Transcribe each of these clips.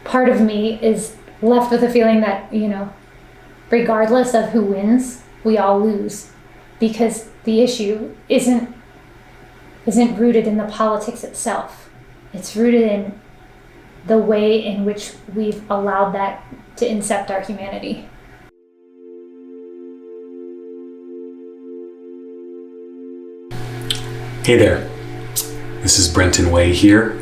part of me is left with a feeling that, regardless of who wins, we all lose, because the issue isn't rooted in the politics itself. It's rooted in the way in which we've allowed that to incept our humanity. Hey there, this is Brenton Way here.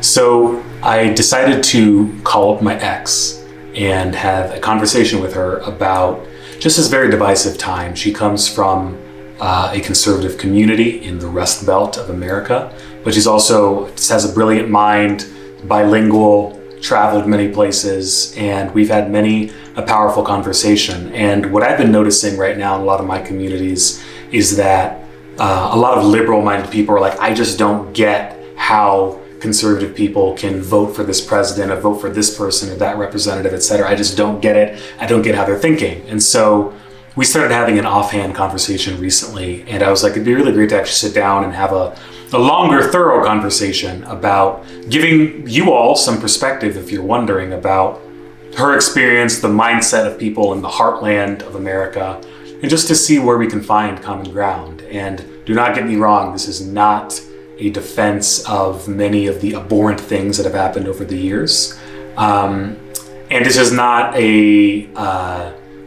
So I decided to call up my ex and have a conversation with her about just this very divisive time. She comes from a conservative community in the Rust Belt of America, but she's also just has a brilliant mind, bilingual, traveled many places, and we've had a powerful conversation. And what I've been noticing right now in a lot of my communities is that a lot of liberal-minded people are like, I just don't get how conservative people can vote for this president or vote for this person or that representative, etc. I just don't get it. I don't get how they're thinking. And so we started having an offhand conversation recently, and I was like, it'd be really great to actually sit down and have a longer, thorough conversation about giving you all some perspective if you're wondering about her experience, the mindset of people in the heartland of America, and just to see where we can find common ground. And do not get me wrong, this is not a defense of many of the abhorrent things that have happened over the years. And this is not a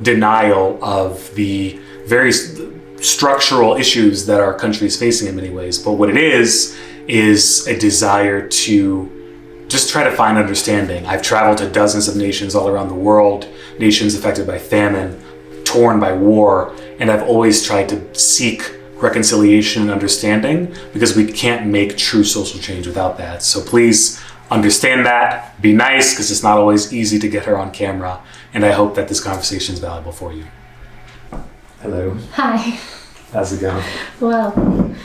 denial of the very structural issues that our country is facing in many ways. But what it is a desire to just try to find understanding. I've traveled to dozens of nations all around the world, nations affected by famine, torn by war, and I've always tried to seek reconciliation and understanding, because we can't make true social change without that. So please understand that, be nice, because it's not always easy to get her on camera, and I hope that this conversation is valuable for you. Hello. Hi. How's it going? Well.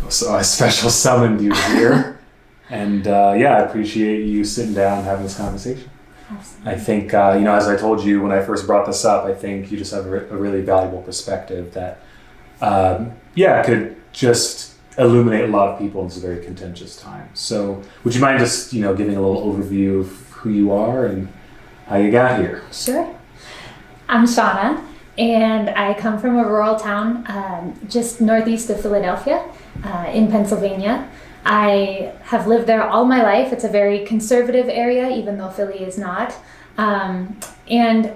So I special summoned you here, and I appreciate you sitting down and having this conversation. Absolutely. I think, as I told you when I first brought this up, I think you just have a really valuable perspective that, could just illuminate a lot of people in this very contentious time. So would you mind just, giving a little overview of who you are and how you got here? Sure. I'm Shauna, and I come from a rural town just northeast of Philadelphia in Pennsylvania. I have lived there all my life. It's a very conservative area, even though Philly is not. And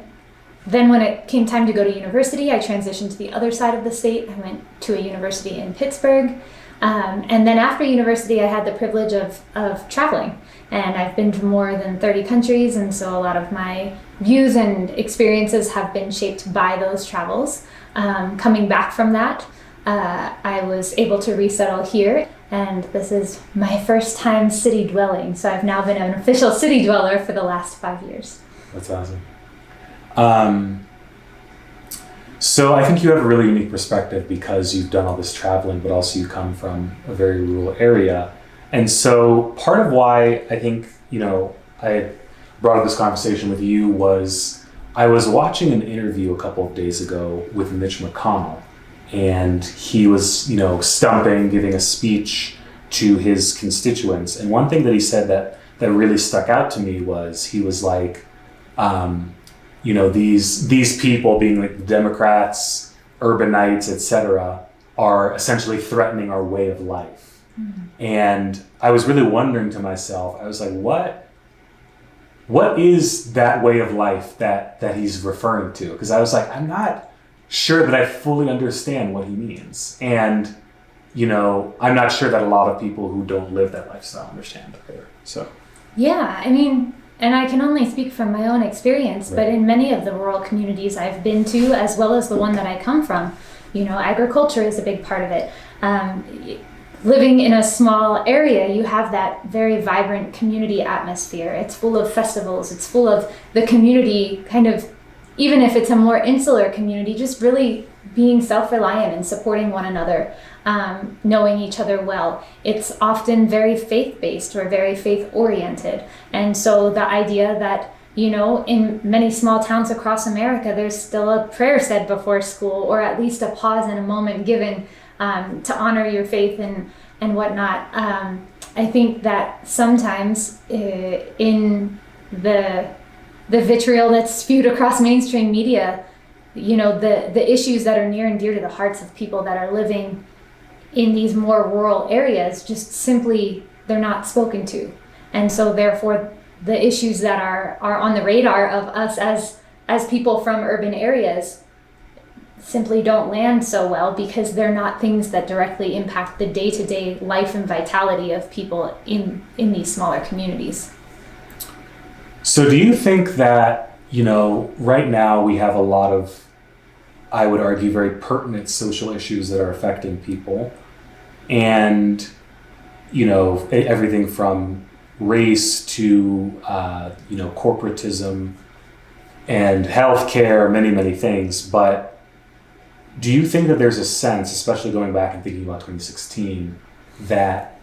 then when it came time to go to university, I transitioned to the other side of the state. I went to a university in Pittsburgh. And then after university, I had the privilege of traveling. And I've been to more than 30 countries, and so a lot of my views and experiences have been shaped by those travels. Coming back from that, I was able to resettle here, and this is my first time city dwelling. So I've now been an official city dweller for the last 5 years. That's awesome. So I think you have a really unique perspective because you've done all this traveling, but also you come from a very rural area. And so part of why I think, I brought up this conversation with you was I was watching an interview a couple of days ago with Mitch McConnell, and he was, stumping, giving a speech to his constituents. And one thing that he said that really stuck out to me was he was like, these people being like the Democrats, urbanites, etc., are essentially threatening our way of life. Mm-hmm. And I was really wondering to myself, I was like, what is that way of life that he's referring to? Because I was like, I'm not sure that I fully understand what he means. And, I'm not sure that a lot of people who don't live that lifestyle understand either. So. Yeah, and I can only speak from my own experience, right. But in many of the rural communities I've been to, as well as the one that I come from, agriculture is a big part of it. Living in a small area, you have that very vibrant community atmosphere. It's full of festivals. It's full of the community kind of, even if it's a more insular community, just really being self-reliant and supporting one another, knowing each other well. It's often very faith-based or very faith-oriented. And so the idea that, in many small towns across America, there's still a prayer said before school, or at least a pause and a moment given to honor your faith and whatnot. I think that sometimes in the vitriol that's spewed across mainstream media, the issues that are near and dear to the hearts of people that are living in these more rural areas, just simply they're not spoken to. And so therefore the issues that are on the radar of us as people from urban areas simply don't land so well, because they're not things that directly impact the day-to-day life and vitality of people in these smaller communities. So do you think that, right now we have a lot of, I would argue, very pertinent social issues that are affecting people, and, everything from race to, corporatism and healthcare, many, many things, but do you think that there's a sense, especially going back and thinking about 2016, that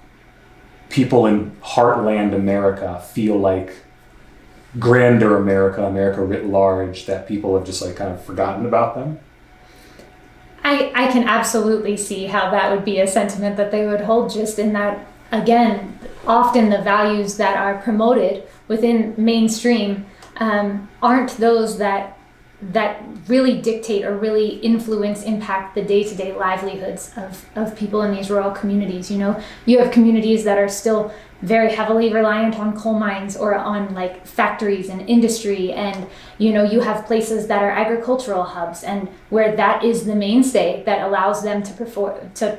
people in Heartland America feel like grander America writ large, that people have just kind of forgotten about them? I can absolutely see how that would be a sentiment that they would hold, just in that, again, often the values that are promoted within mainstream aren't those that really dictate or really impact the day-to-day livelihoods of people in these rural communities. You have communities that are still very heavily reliant on coal mines or on factories and industry, and you have places that are agricultural hubs, and where that is the mainstay that allows them to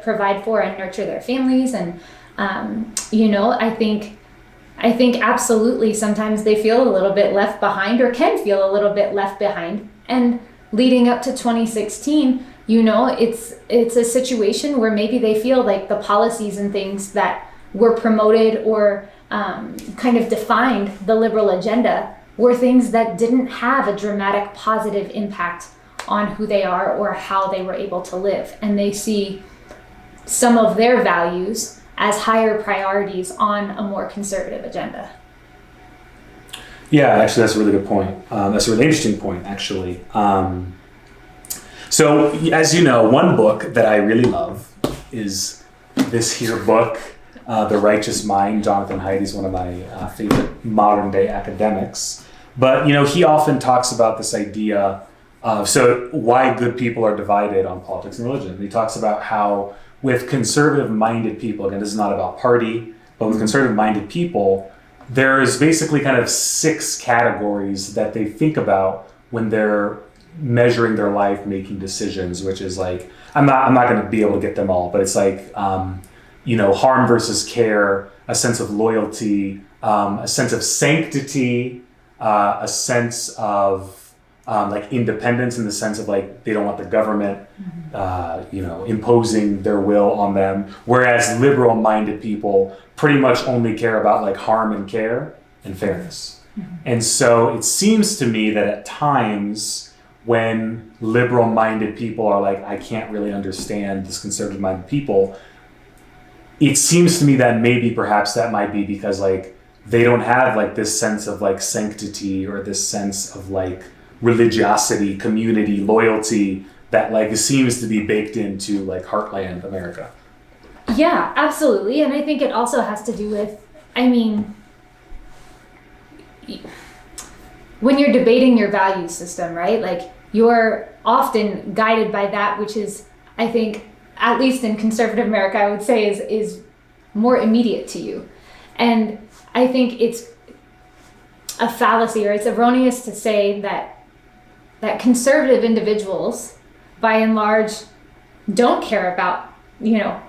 provide for and nurture their families. And I think absolutely sometimes they feel a little bit left behind, or can feel a little bit left behind. And leading up to 2016, it's a situation where maybe they feel like the policies and things that were promoted or kind of defined the liberal agenda were things that didn't have a dramatic positive impact on who they are or how they were able to live. And they see some of their values as higher priorities on a more conservative agenda. Yeah, actually, that's a really good point. That's a really interesting point, actually. So, as you know, one book that I really love is this here book, The Righteous Mind. Jonathan Haidt is one of my favorite modern day academics. But, he often talks about this idea of, why good people are divided on politics and religion. And he talks about how with conservative-minded people, again, this is not about party, but with conservative-minded people, there is basically kind of 6 categories that they think about when they're measuring their life, making decisions, which is I'm not going to be able to get them all, but it's harm versus care, a sense of loyalty, a sense of sanctity, a sense of independence, in the sense of they don't want the government, imposing their will on them. Whereas liberal-minded people pretty much only care about harm and care and fairness. Mm-hmm. And so it seems to me that at times when liberal-minded people are I can't really understand this conservative-minded people, it seems to me that maybe perhaps that might be because they don't have this sense of sanctity, or this sense of religiosity, community, loyalty that seems to be baked into Heartland America. Yeah, absolutely. And I think it also has to do with, when you're debating your value system, right? You're often guided by that which is, I think, at least in conservative America, I would say is more immediate to you. And I think it's a fallacy, or it's erroneous to say that conservative individuals, by and large, don't care about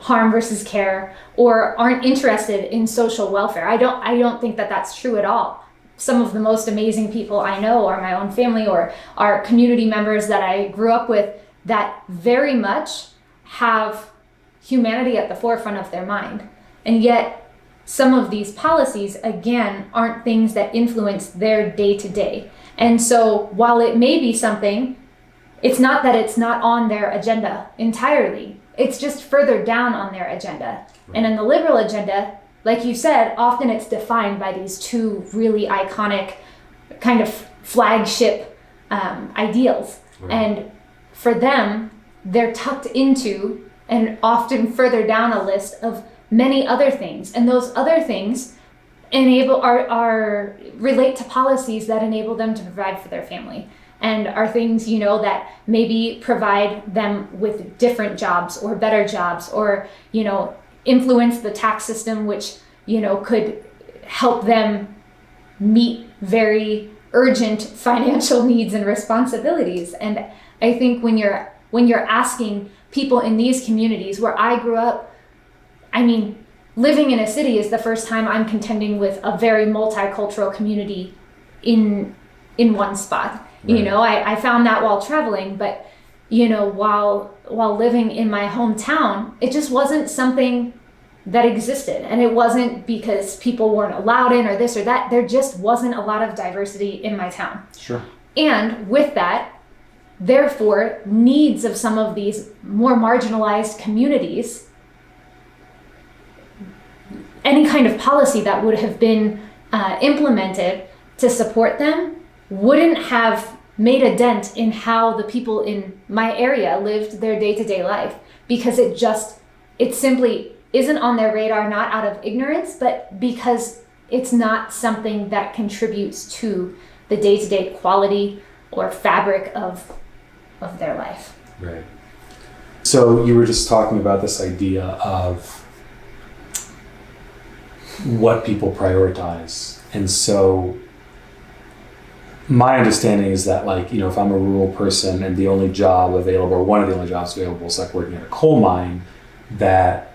harm versus care, or aren't interested in social welfare. I don't think that that's true at all. Some of the most amazing people I know are my own family or are community members that I grew up with that very much have humanity at the forefront of their mind. And yet some of these policies, again, aren't things that influence their day-to-day. And so while it may be something, it's not that it's not on their agenda entirely. It's just further down on their agenda. Right. And in the liberal agenda, like you said, often it's defined by these 2 really iconic kind of flagship ideals. Right. And for them, they're tucked into and often further down a list of many other things, and those other things are relate to policies that enable them to provide for their family, and are things, that maybe provide them with different jobs or better jobs, or, influence the tax system, which, could help them meet very urgent financial needs and responsibilities. And I think when you're asking people in these communities where I grew up, living in a city is the first time I'm contending with a very multicultural community in one spot. Right. I found that while traveling, but while living in my hometown, it just wasn't something that existed. And it wasn't because people weren't allowed in or this or that. There just wasn't a lot of diversity in my town. Sure. And with that, therefore, needs of some of these more marginalized communities, any kind of policy that would have been implemented to support them wouldn't have made a dent in how the people in my area lived their day-to-day life, because it simply isn't on their radar, not out of ignorance, but because it's not something that contributes to the day-to-day quality or fabric of their life. Right. So you were just talking about this idea of what people prioritize. And so my understanding is that, if I'm a rural person and the only job available, or one of the only jobs available, is working at a coal mine, that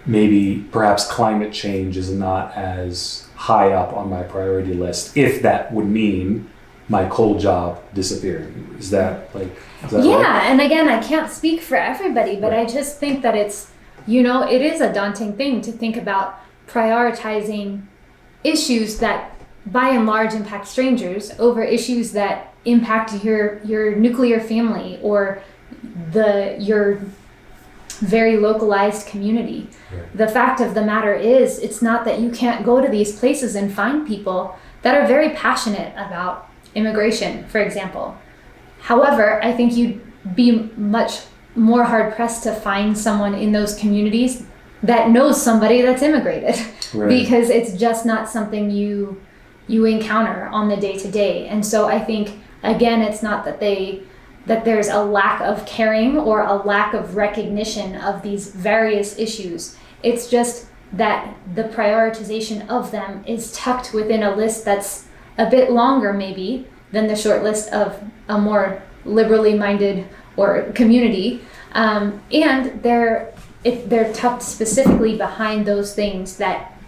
maybe perhaps climate change is not as high up on my priority list, if that would mean my coal job disappearing. Is that right? And again, I can't speak for everybody, but right. I just think that it's, it is a daunting thing to think about prioritizing issues that by and large impact strangers over issues that impact your nuclear family or your very localized community. Right. The fact of the matter is, it's not that you can't go to these places and find people that are very passionate about immigration, for example. However, I think you'd be much more hard-pressed to find someone in those communities that knows somebody that's immigrated. Right. Because it's just not something you encounter on the day-to-day. And so I think, again, it's not that there's a lack of caring or a lack of recognition of these various issues. It's just that the prioritization of them is tucked within a list that's a bit longer maybe than the short list of a more liberally minded or community. And they're tucked specifically behind those things that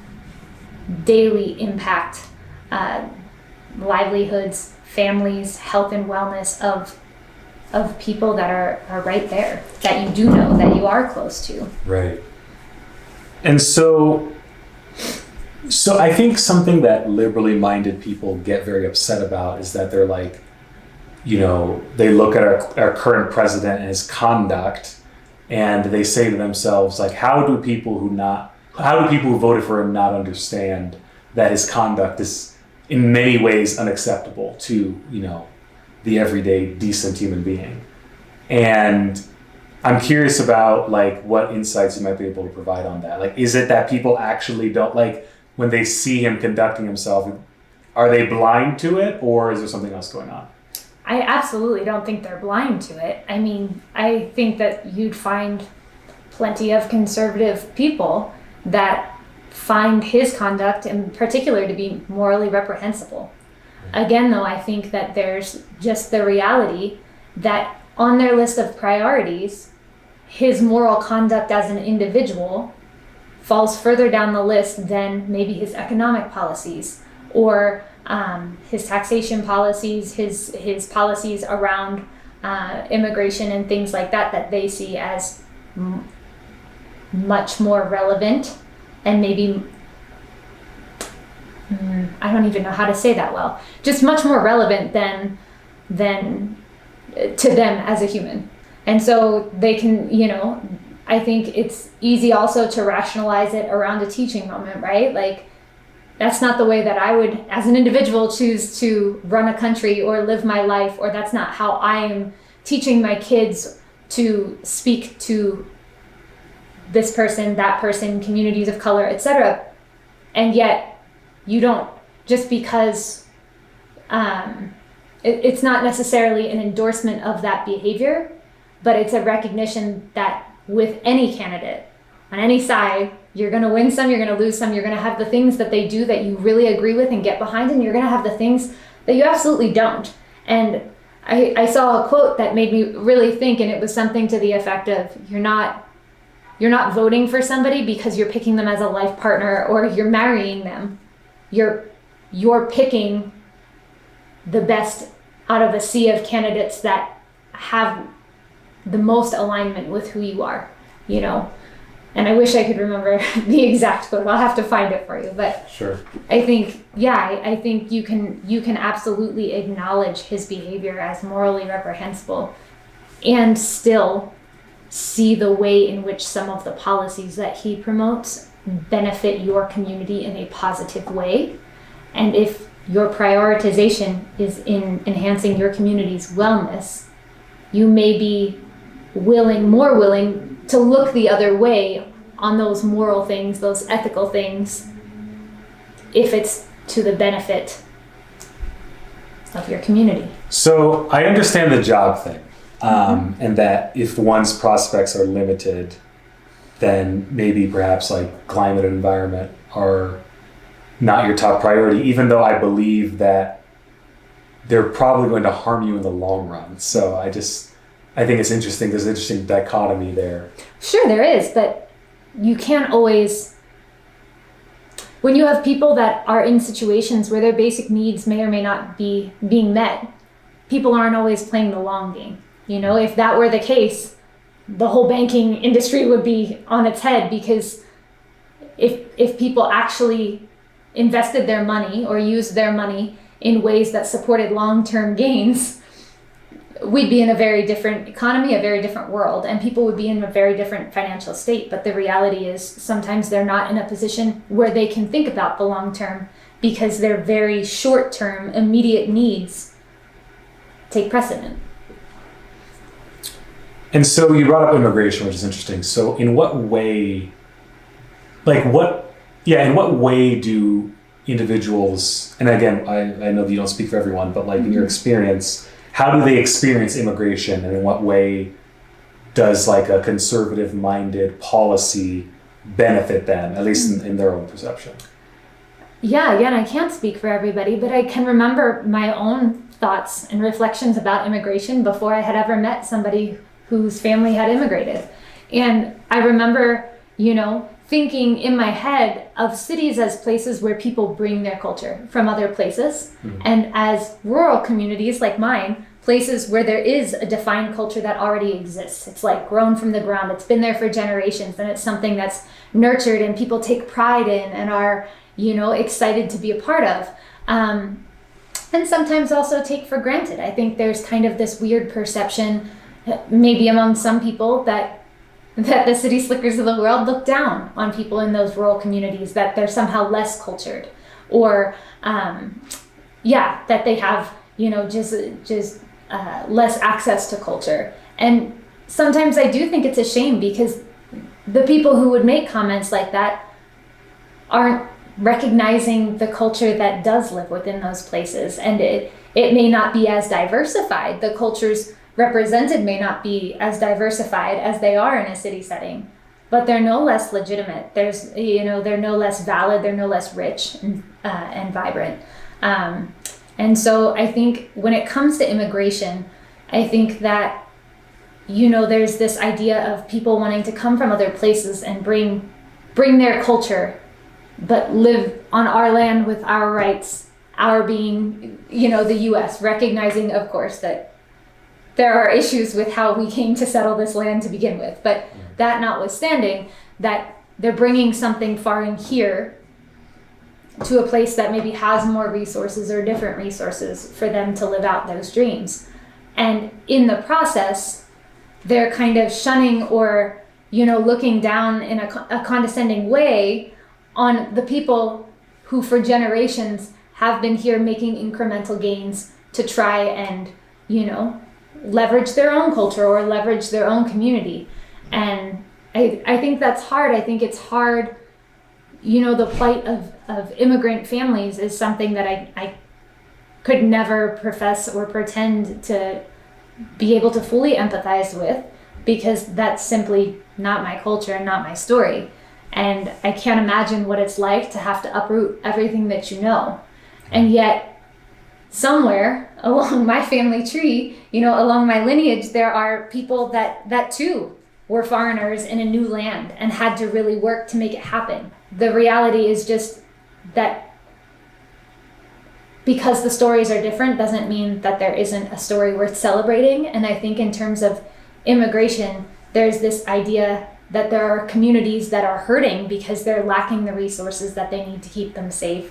daily impact livelihoods, families, health and wellness of people that are right there, that you do know, that you are close to. Right. And so I think something that liberally minded people get very upset about is that they're they look at our current president and his conduct, and they say to themselves, how do people who voted for him not understand that his conduct is in many ways unacceptable to, the everyday decent human being? And I'm curious about what insights you might be able to provide on that. Is it that people actually don't when they see him conducting himself, are they blind to it, or is there something else going on? I absolutely don't think they're blind to it. I think that you'd find plenty of conservative people that find his conduct in particular to be morally reprehensible. Again, though, I think that there's just the reality that on their list of priorities, his moral conduct as an individual falls further down the list than maybe his economic policies or his taxation policies, his policies around immigration and things like that they see as much more relevant and maybe I don't even know how to say that well, just much more relevant than to them as a human. And so they can, I think it's easy also to rationalize it around a teaching moment, right? That's not the way that I would, as an individual, choose to run a country or live my life, or that's not how I am teaching my kids to speak to this person, that person, communities of color, etc. And yet you don't, just because it's not necessarily an endorsement of that behavior, but it's a recognition that with any candidate on any side, you're going to win some, you're going to lose some, you're going to have the things that they do that you really agree with and get behind, and you're going to have the things that you absolutely don't. And I saw a quote that made me really think, and it was something to the effect of, you're not voting for somebody because you're picking them as a life partner or you're marrying them. You're picking the best out of a sea of candidates that have the most alignment with who you are, you know. And I wish I could remember the exact quote. I'll have to find it for you. But sure. I think you can absolutely acknowledge his behavior as morally reprehensible and still see the way in which some of the policies that he promotes benefit your community in a positive way. And if your prioritization is in enhancing your community's wellness, you may be more willing to look the other way on those moral things, those ethical things, if it's to the benefit of your community. So I understand the job thing, and that if one's prospects are limited, then maybe perhaps like climate and environment are not your top priority, even though I believe that they're probably going to harm you in the long run. So I think it's interesting. There's an interesting dichotomy there. Sure, there is, but you can't always, when you have people that are in situations where their basic needs may or may not be being met, people aren't always playing the long game. You know, if that were the case, the whole banking industry would be on its head, because if people actually invested their money or used their money in ways that supported long-term gains, we'd be in a very different economy, a very different world, and people would be in a very different financial state. But the reality is sometimes they're not in a position where they can think about the long term because their very short-term immediate needs take precedent. And so you brought up immigration, which is interesting. So in what way, in what way do individuals, and again, I know that you don't speak for everyone, but in your experience, how do they experience immigration, and in what way does a conservative-minded policy benefit them, at least in their own perception? Yeah, again, I can't speak for everybody, but I can remember my own thoughts and reflections about immigration before I had ever met somebody whose family had immigrated. And I remember, thinking in my head of cities as places where people bring their culture from other places, and as rural communities like mine, places where there is a defined culture that already exists. It's grown from the ground, it's been there for generations, and it's something that's nurtured and people take pride in and are, excited to be a part of. And sometimes also take for granted. I think there's kind of this weird perception, maybe among some people, that the city slickers of the world look down on people in those rural communities, that they're somehow less cultured, or that they have just less access to culture. And sometimes I do think it's a shame, because the people who would make comments like that aren't recognizing the culture that does live within those places, and it may not be as diversified. The cultures represented may not be as diversified as they are in a city setting, but they're no less legitimate. They're no less valid, they're no less rich and vibrant. And so I think when it comes to immigration, I think that, there's this idea of people wanting to come from other places and bring their culture, but live on our land with our rights, our being, the US, recognizing, of course, that there are issues with how we came to settle this land to begin with. But that notwithstanding, that they're bringing something far in here to a place that maybe has more resources or different resources for them to live out those dreams. And in the process, they're kind of shunning or, looking down in a condescending way on the people who for generations have been here making incremental gains to try and, leverage their own culture or leverage their own community. And I think that's hard. I think it's hard. The plight of immigrant families is something that I could never profess or pretend to be able to fully empathize with, because that's simply not my culture and not my story. And I can't imagine what it's like to have to uproot everything that you know. And yet, somewhere along my family tree, along my lineage, there are people that too were foreigners in a new land and had to really work to make it happen. The reality is just that because the stories are different doesn't mean that there isn't a story worth celebrating. And I think in terms of immigration, there's this idea that there are communities that are hurting because they're lacking the resources that they need to keep them safe,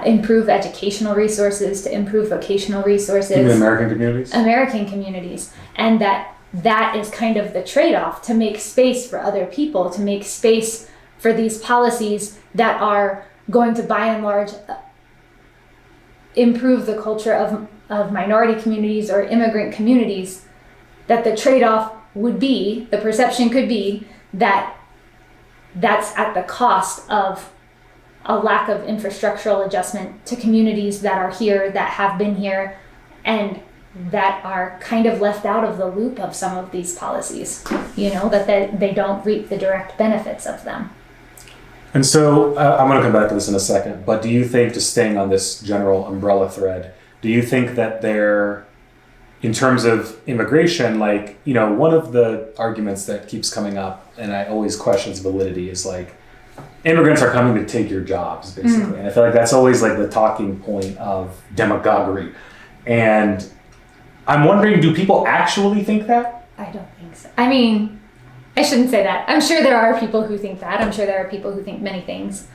improve educational resources, to improve vocational resources. Even American communities? American communities. And that is kind of the trade-off, to make space for other people, to make space for these policies that are going to, by and large, improve the culture of minority communities or immigrant communities, that the trade-off would be, the perception could be, that that's at the cost of a lack of infrastructural adjustment to communities that are here, that have been here, and that are kind of left out of the loop of some of these policies, that they don't reap the direct benefits of them. And so I'm going to come back to this in a second, but do you think, just staying on this general umbrella thread, do you think that in terms of immigration, one of the arguments that keeps coming up, and I always question its validity, is immigrants are coming to take your jobs, basically. And I feel like that's always the talking point of demagoguery. And I'm wondering, do people actually think that? I don't think so. I mean, I shouldn't say that. I'm sure there are people who think that. I'm sure there are people who think many things.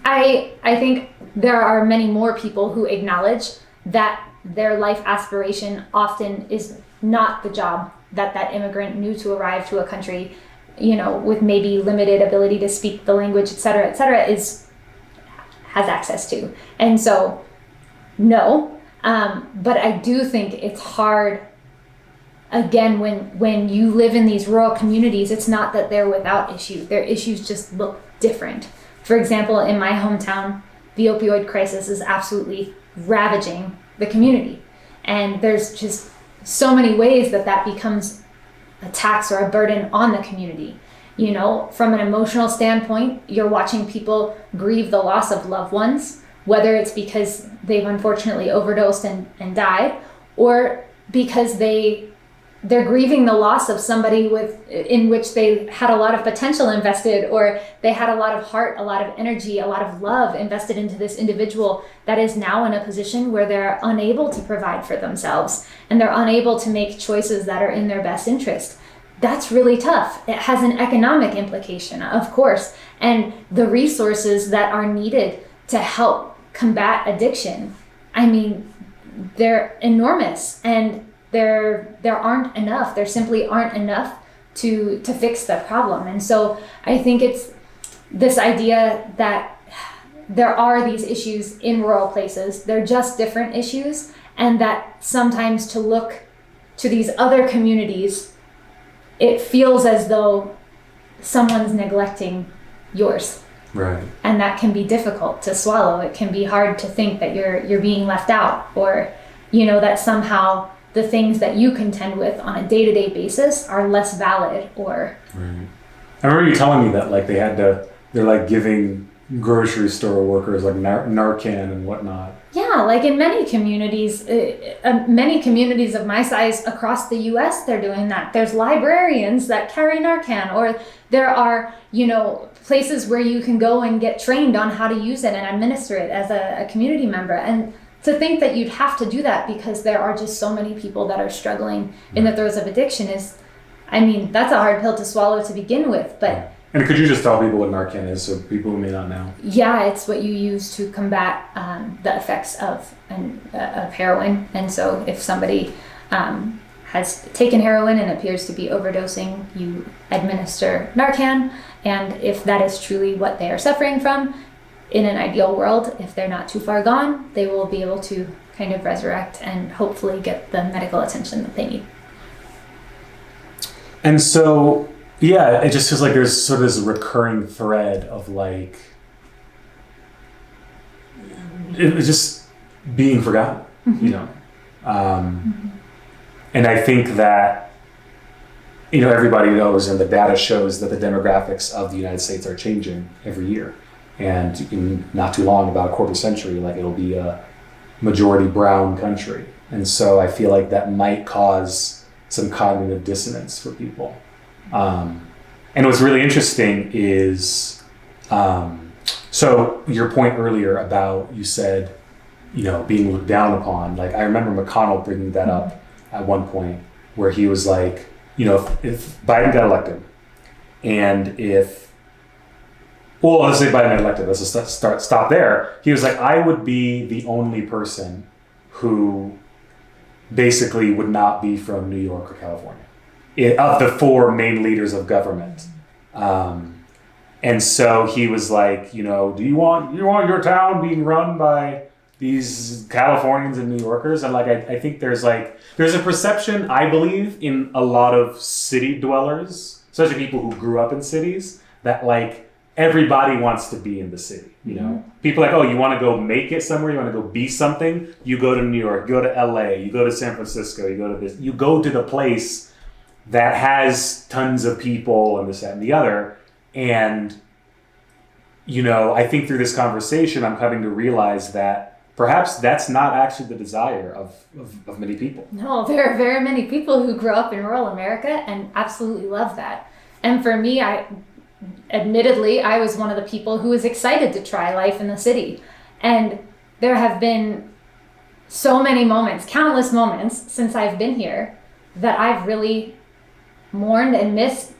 I think there are many more people who acknowledge that their life aspiration often is not the job that immigrant new to arrive to a country, with maybe limited ability to speak the language, et cetera, has access to. And so, no. But I do think it's hard, again, when you live in these rural communities, it's not that they're without issues. Their issues just look different. For example, in my hometown, the opioid crisis is absolutely ravaging the community. And there's just so many ways that becomes a tax or a burden on the community. From an emotional standpoint, you're watching people grieve the loss of loved ones, whether it's because they've unfortunately overdosed and died, or because they're grieving the loss of somebody in which they had a lot of potential invested, or they had a lot of heart, a lot of energy, a lot of love invested into this individual that is now in a position where they're unable to provide for themselves and they're unable to make choices that are in their best interest. That's really tough. It has an economic implication, of course, and the resources that are needed to help combat addiction, they're enormous, and there aren't enough. There simply aren't enough to fix the problem. And so I think it's this idea that there are these issues in rural places. They're just different issues, and that sometimes to look to these other communities, it feels as though someone's neglecting yours. Right. And that can be difficult to swallow. It can be hard to think that you're being left out, or that somehow the things that you contend with on a day-to-day basis are less valid, or... Right. I remember you telling me that they're giving grocery store workers Narcan and whatnot. Yeah, in many communities of my size across the US, they're doing that. There's librarians that carry Narcan, or there are, places where you can go and get trained on how to use it and administer it as a community member. And to think that you'd have to do that because there are just so many people that are struggling in the throes of addiction is, that's a hard pill to swallow to begin with. But and could you just tell people what Narcan is, so people who may not know? Yeah, it's what you use to combat the effects of heroin. And so if somebody has taken heroin and appears to be overdosing, you administer Narcan. And if that is truly what they are suffering from, in an ideal world, if they're not too far gone, they will be able to kind of resurrect and hopefully get the medical attention that they need. And so, yeah, it just feels like there's sort of this recurring thread of like, it was just being forgotten, you know? And I think that, you know, everybody knows and the data shows that the demographics of the United States are changing every year. And in not too long, about a quarter century, like it'll be a majority brown country. And so I feel like that might cause some cognitive dissonance for people. And what's really interesting is, so your point earlier about, you said, you know, being looked down upon. Like I remember McConnell bringing that up at one point where he was like, you know, if Biden got elected and let's say Biden got elected, let's just stop there. He was like, I would be the only person who basically would not be from New York or California of the four main leaders of government. And so he was like, you know, do you want your town being run by these Californians and New Yorkers? And like, I think there's a perception, I believe, in a lot of city dwellers, especially people who grew up in cities, that like everybody wants to be in the city, you know? People are like, oh, you want to go make it somewhere, you want to go be something, you go to New York, you go to LA, you go to San Francisco, you go to this, you go to the place that has tons of people and this, that, and the other. And, you know, I think through this conversation, I'm coming to realize that perhaps that's not actually the desire of many people. No, there are very many people who grew up in rural America and absolutely love that. And for me, admittedly, I was one of the people who was excited to try life in the city. And there have been so many moments, countless moments since I've been here that I've really mourned and missed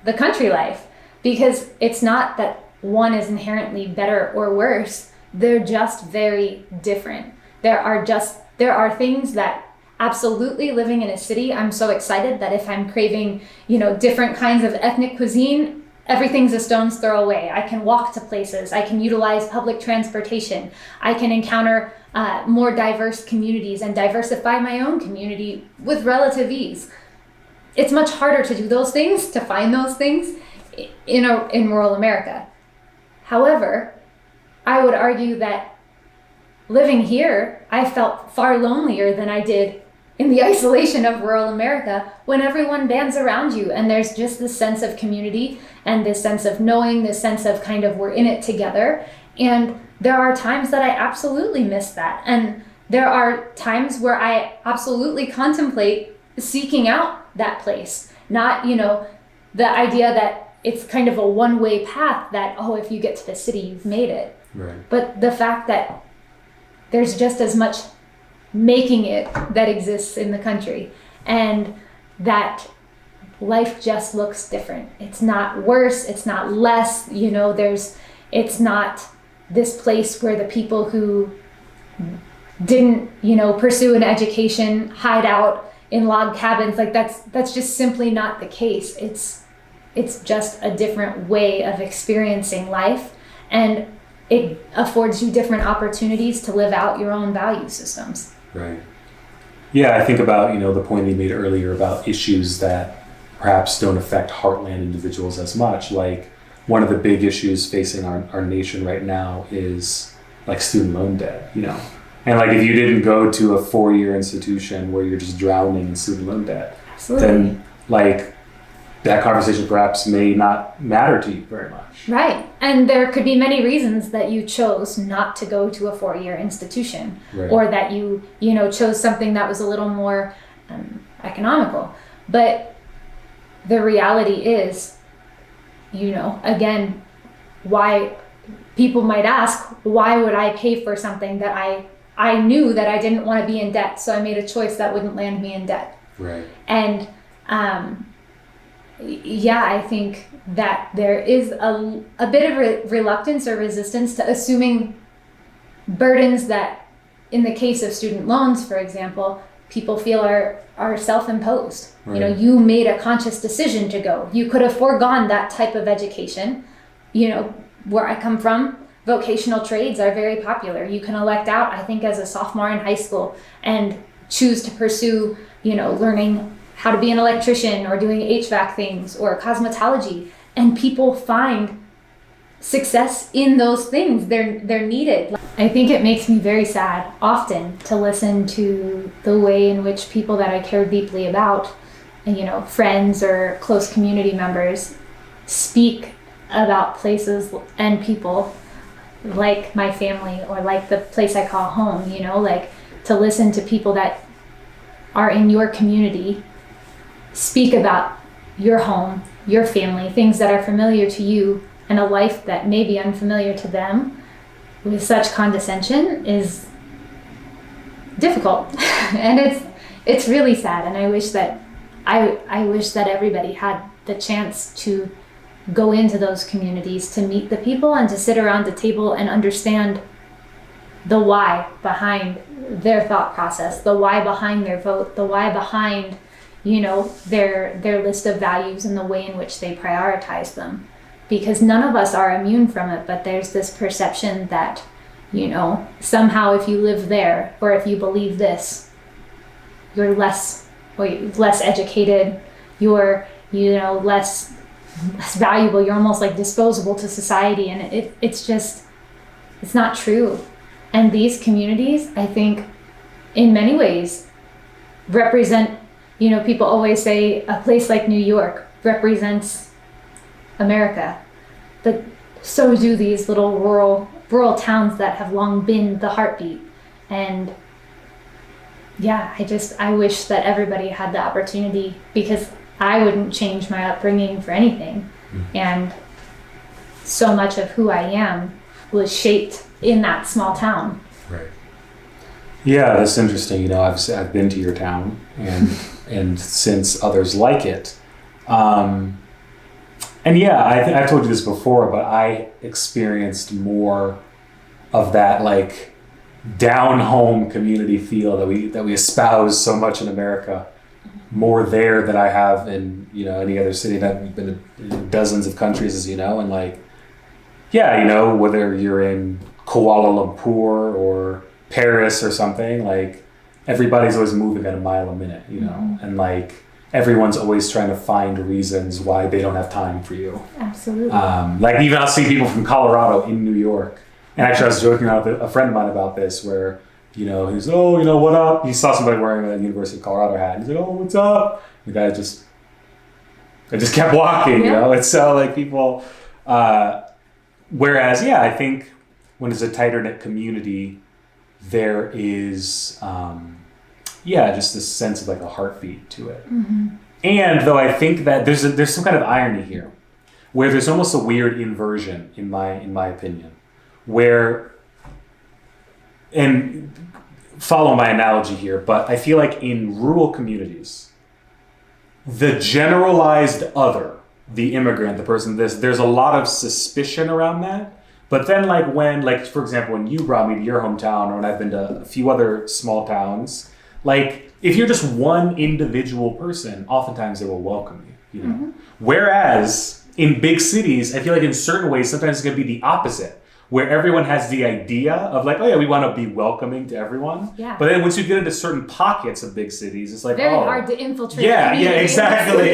the country life, because it's not that one is inherently better or worse. They're just very different. There are things that absolutely living in a city, I'm so excited that if I'm craving, you know, different kinds of ethnic cuisine, everything's a stone's throw away. I can walk to places. I can utilize public transportation. I can encounter more diverse communities and diversify my own community with relative ease. It's much harder to do those things, to find those things in rural America. However, I would argue that living here, I felt far lonelier than I did in the isolation of rural America, when everyone bands around you and there's just this sense of community and this sense of knowing, this sense of kind of we're in it together. And there are times that I absolutely miss that. And there are times where I absolutely contemplate seeking out that place. Not, you know, the idea that it's kind of a one-way path that, oh, if you get to the city, you've made it. Right. But the fact that there's just as much making it that exists in the country, and that life just looks different. It's not worse, it's not less, you know, it's not this place where the people who didn't, you know, pursue an education hide out in log cabins. Like that's just simply not the case. It's just a different way of experiencing life, and it affords you different opportunities to live out your own value systems. Right. Yeah, I think about, you know, the point you made earlier about issues that perhaps don't affect Heartland individuals as much. Like one of the big issues facing our nation right now is like student loan debt, you know. And like if you didn't go to a 4-year institution where you're just drowning in student loan debt, Absolutely. Then like that conversation perhaps may not matter to you very much. Right. And there could be many reasons that you chose not to go to a 4-year institution, right, or that you chose something that was a little more economical. But the reality is, you know, again, why people might ask, why would I pay for something that I knew that I didn't want to be in debt, so I made a choice that wouldn't land me in debt. Right. And yeah, I think that there is a bit of reluctance or resistance to assuming burdens that, in the case of student loans, for example, people feel are self-imposed. Right. You know, you made a conscious decision to go. You could have foregone that type of education. You know, where I come from, vocational trades are very popular. You can elect out, I think, as a sophomore in high school and choose to pursue, you know, learning how to be an electrician or doing HVAC things or cosmetology, and people find success in those things. They're needed. I think it makes me very sad often to listen to the way in which people that I care deeply about, friends or close community members, speak about places and people like my family or like the place I call home, like to listen to people that are in your community speak about your home, your family, things that are familiar to you, and a life that may be unfamiliar to them with such condescension is difficult. And it's really sad. And I wish that everybody had the chance to go into those communities, to meet the people and to sit around the table and understand the why behind their thought process, the why behind their vote, the why behind, their list of values and the way in which they prioritize them. Because none of us are immune from it, but there's this perception that, somehow if you live there or if you believe this, you're less educated, you're, less valuable, you're almost like disposable to society. And it's not true. And these communities, I think, in many ways represent, people always say a place like New York represents America, but so do these little rural towns that have long been the heartbeat. And yeah, I wish that everybody had the opportunity, because I wouldn't change my upbringing for anything. And so much of who I am was shaped in that small town. Right. Yeah, that's interesting. I've been to your town and since others like it. And yeah, I've told you this before, but I experienced more of that like down home community feel that we espouse so much in America, more there than I have in any other city. And I've been in dozens of countries, as you know, and like, yeah, whether you're in Kuala Lumpur or Paris or something, like everybody's always moving at a mile a minute, and like everyone's always trying to find reasons why they don't have time for you. Absolutely. Like even I'll see people from Colorado in New York. And actually I was joking around with a friend of mine about this where, he's, what up? He saw somebody wearing a University of Colorado hat. He's like, oh, what's up? The guy just kept walking, And so like people, whereas, yeah, I think when it's a tighter knit community, there is, just this sense of like a heartbeat to it. Mm-hmm. And though I think that there's some kind of irony here, where there's almost a weird inversion in my opinion, where, and follow my analogy here, but I feel like in rural communities, the generalized other, the immigrant, the person, there's a lot of suspicion around that. But then for example, when you brought me to your hometown, or when I've been to a few other small towns, like if you're just one individual person, oftentimes they will welcome you, Mm-hmm. Whereas in big cities, I feel like in certain ways, sometimes it's going to be the opposite, where everyone has the idea of like, oh yeah, we want to be welcoming to everyone. Yeah. But then once you get into certain pockets of big cities, it's like, very hard to infiltrate. Yeah, exactly.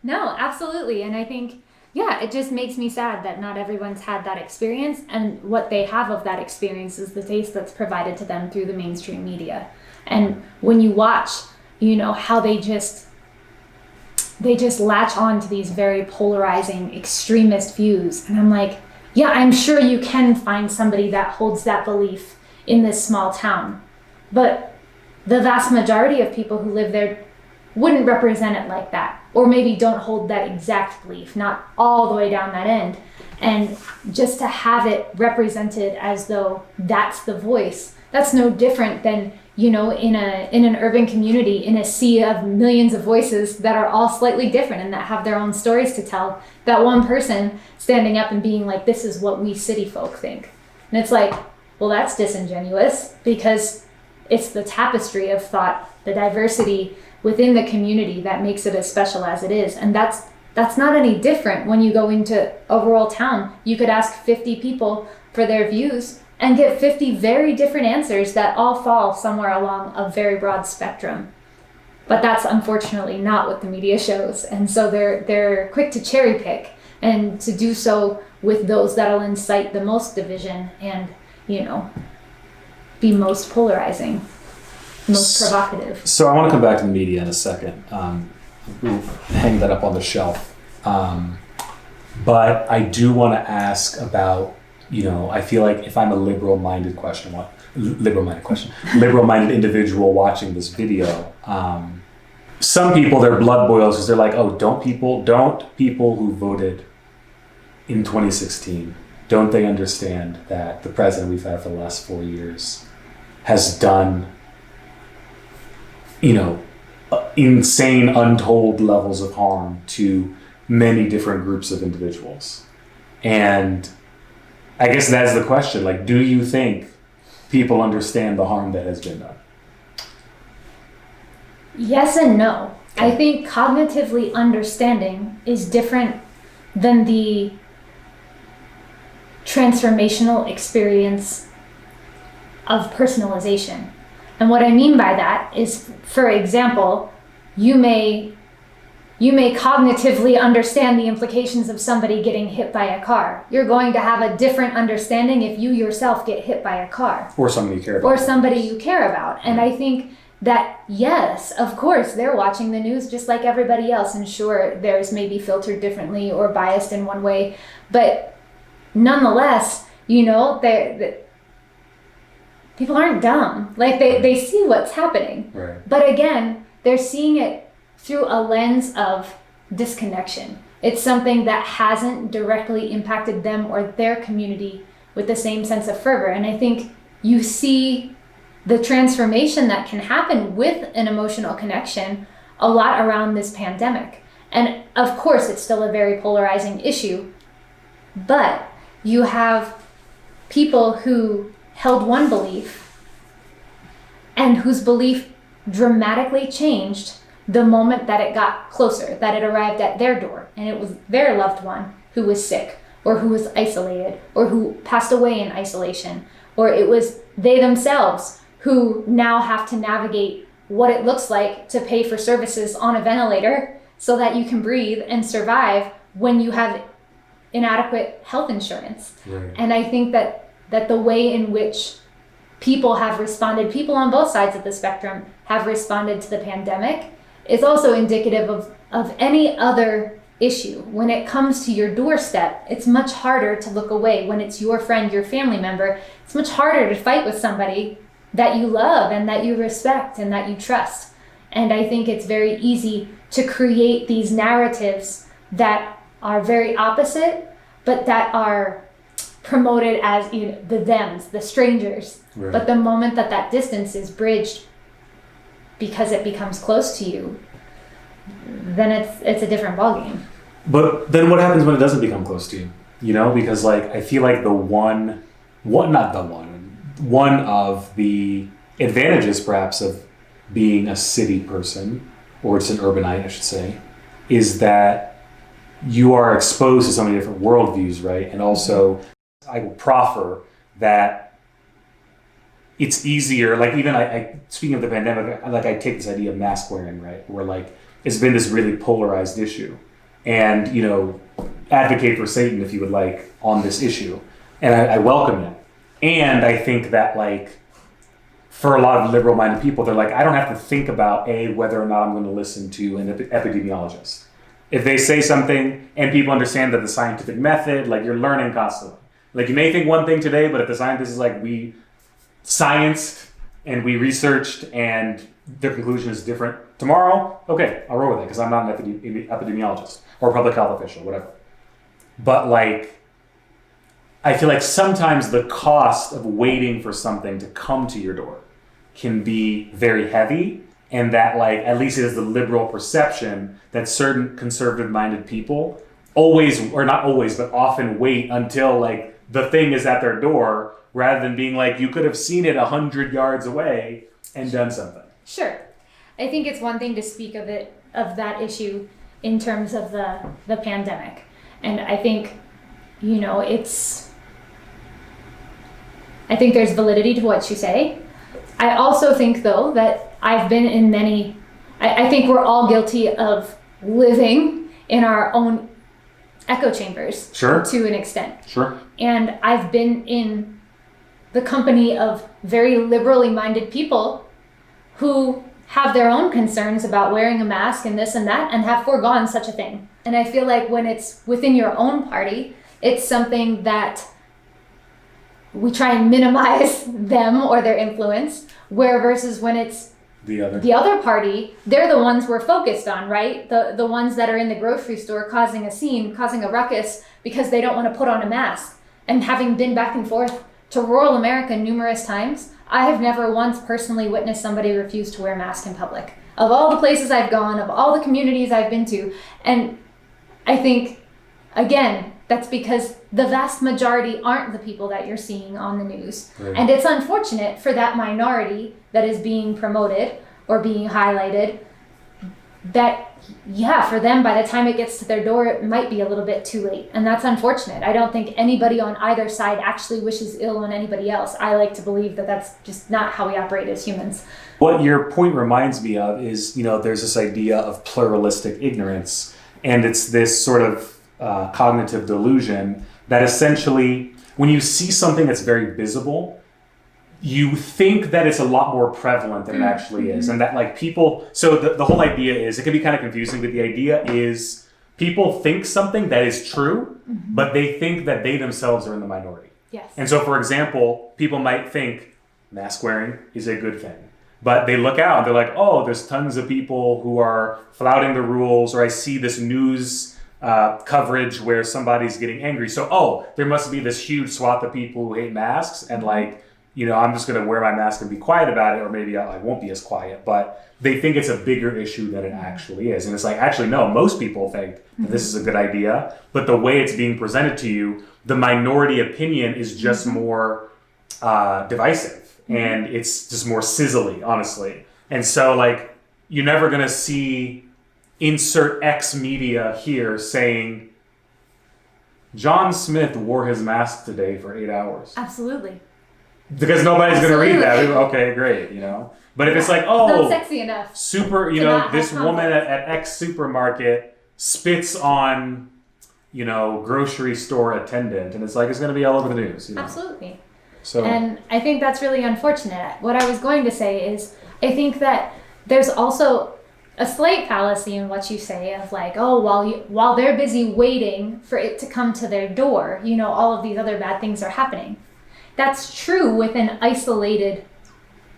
No, absolutely. And I think, it just makes me sad that not everyone's had that experience, and what they have of that experience is the taste that's provided to them through the mainstream media. And when you watch, how they just latch on to these very polarizing extremist views. And I'm like, yeah, I'm sure you can find somebody that holds that belief in this small town, but the vast majority of people who live there wouldn't represent it like that, or maybe don't hold that exact belief, not all the way down that end. And just to have it represented as though that's the voice, that's no different than, in an urban community, in a sea of millions of voices that are all slightly different and that have their own stories to tell, that one person standing up and being like, this is what we city folk think. And it's like, well, that's disingenuous, because it's the tapestry of thought, the diversity within the community that makes it as special as it is. And that's That's not any different when you go into a rural town. You could ask 50 people for their views and get 50 very different answers that all fall somewhere along a very broad spectrum. But that's unfortunately not what the media shows. And so they're quick to cherry pick and to do so with those that'll incite the most division and, be most polarizing, most provocative. So I want to come back to the media in a second. We'll hang that up on the shelf. But I do want to ask about, I feel like if I'm a liberal-minded individual watching this video, some people, their blood boils because they're like, oh, don't people who voted in 2016, don't they understand that the president we've had for the last 4 years has done, insane, untold levels of harm to many different groups of individuals? And I guess that's the question. Like, do you think people understand the harm that has been done? Yes and no. I think cognitively understanding is different than the transformational experience of personalization. And what I mean by that is, for example, you may cognitively understand the implications of somebody getting hit by a car. You're going to have a different understanding if you yourself get hit by a car. Or somebody you care about. Or somebody you care about. And I think that, yes, of course, they're watching the news just like everybody else. And sure, theirs may be filtered differently or biased in one way. But nonetheless, people aren't dumb. Like, they see what's happening. Right. But again, they're seeing it through a lens of disconnection. It's something that hasn't directly impacted them or their community with the same sense of fervor. And I think you see the transformation that can happen with an emotional connection a lot around this pandemic. And of course, it's still a very polarizing issue, but you have people who held one belief and whose belief dramatically changed the moment that it got closer, that it arrived at their door, and it was their loved one who was sick, or who was isolated, or who passed away in isolation, or it was they themselves who now have to navigate what it looks like to pay for services on a ventilator so that you can breathe and survive when you have inadequate health insurance. Right. And I think that the way in which people have responded, people on both sides of the spectrum have responded to the pandemic, is also indicative of any other issue. When it comes to your doorstep, it's much harder to look away. When it's your friend, your family member, it's much harder to fight with somebody that you love and that you respect and that you trust. And I think it's very easy to create these narratives that are very opposite, but that are promoted as the thems, the strangers. Right. But the moment that distance is bridged because it becomes close to you, then it's a different ballgame. But then what happens when it doesn't become close to you? Because I feel like one of the advantages perhaps of being a city person, or it's an urbanite, I should say, is that you are exposed to so many different worldviews, right? And also, I will proffer that it's easier, like even I speaking of the pandemic, I take this idea of mask wearing, right? Where it's been this really polarized issue. And, advocate for Satan if you would like on this issue. And I welcome it. And I think that for a lot of liberal-minded people, they're I don't have to think about whether or not I'm going to listen to an epidemiologist. If they say something and people understand that the scientific method, you're learning constantly. You may think one thing today, but if the scientist is we scienced and we researched and the conclusion is different tomorrow, okay, I'll roll with it because I'm not an epidemiologist or a public health official, whatever. But I feel sometimes the cost of waiting for something to come to your door can be very heavy, and that at least it is the liberal perception that certain conservative-minded people always, or not always, but often wait until the thing is at their door, rather than being you could have seen it 100 yards away and done something. Sure. I think it's one thing to speak of that issue in terms of the pandemic. And I think, I think there's validity to what you say. I also think, though, that I've been in many, I think we're all guilty of living in our own echo chambers. Sure. To an extent. Sure. And I've been in the company of very liberally minded people who have their own concerns about wearing a mask and this and that, and have foregone such a thing. And I feel like when it's within your own party, it's something that we try and minimize them or their influence, where versus when it's the other party, they're the ones we're focused on, right? The ones that are in the grocery store causing a scene, causing a ruckus because they don't want to put on a mask. And having been back and forth to rural America numerous times, I have never once personally witnessed somebody refuse to wear a mask in public. Of all the places I've gone, of all the communities I've been to. And I think, again, that's because the vast majority aren't the people that you're seeing on the news. Right. And it's unfortunate for that minority that is being promoted or being highlighted, that, for them, by the time it gets to their door, it might be a little bit too late. And that's unfortunate. I don't think anybody on either side actually wishes ill on anybody else. I like to believe that that's just not how we operate as humans. What your point reminds me of is, there's this idea of pluralistic ignorance. And it's this sort of cognitive delusion that essentially, when you see something that's very visible, you think that it's a lot more prevalent than it actually is. And that so the whole idea is, it can be kind of confusing, but the idea is people think something that is true, but they think that they themselves are in the minority. Yes. And so, for example, people might think mask wearing is a good thing. But they look out and they're like, oh, there's tons of people who are flouting the rules, or I see this news coverage where somebody's getting angry. So, there must be this huge swath of people who hate masks, and I'm just going to wear my mask and be quiet about it, or maybe I won't be as quiet. But they think it's a bigger issue than it actually is. And it's like, actually, no, most people think that this is a good idea. But the way it's being presented to you, the minority opinion is just more divisive. And it's just more sizzly, honestly. And so, you're never going to see insert X media here saying, John Smith wore his mask today for 8 hours. Absolutely. Because nobody's going to read that. Okay, great, But if it's like, not sexy enough. Super, this woman at X supermarket spits on, grocery store attendant. And it's like, it's going to be all over the news. Absolutely. So. And I think that's really unfortunate. What I was going to say is, I think that there's also a slight fallacy in what you say of while they're busy waiting for it to come to their door, all of these other bad things are happening. That's true with an isolated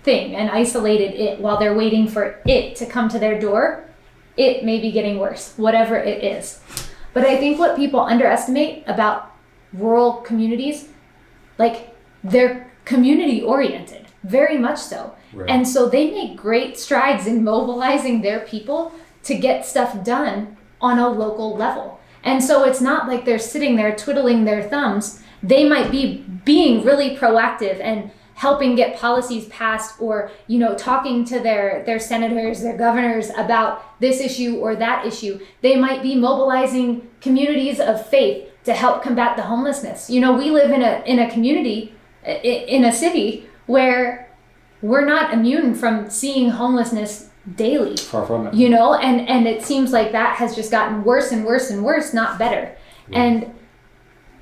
thing, an isolated it. While they're waiting for it to come to their door, it may be getting worse, whatever it is. But I think what people underestimate about rural communities, they're community oriented, very much so. Right. And so they make great strides in mobilizing their people to get stuff done on a local level. And so it's not like they're sitting there twiddling their thumbs. They might be being really proactive and helping get policies passed, or, talking to their senators, their governors about this issue or that issue. They might be mobilizing communities of faith to help combat the homelessness. We live in a community, in a city where we're not immune from seeing homelessness daily. Far from it. And it seems like that has just gotten worse and worse and worse, not better. Yeah.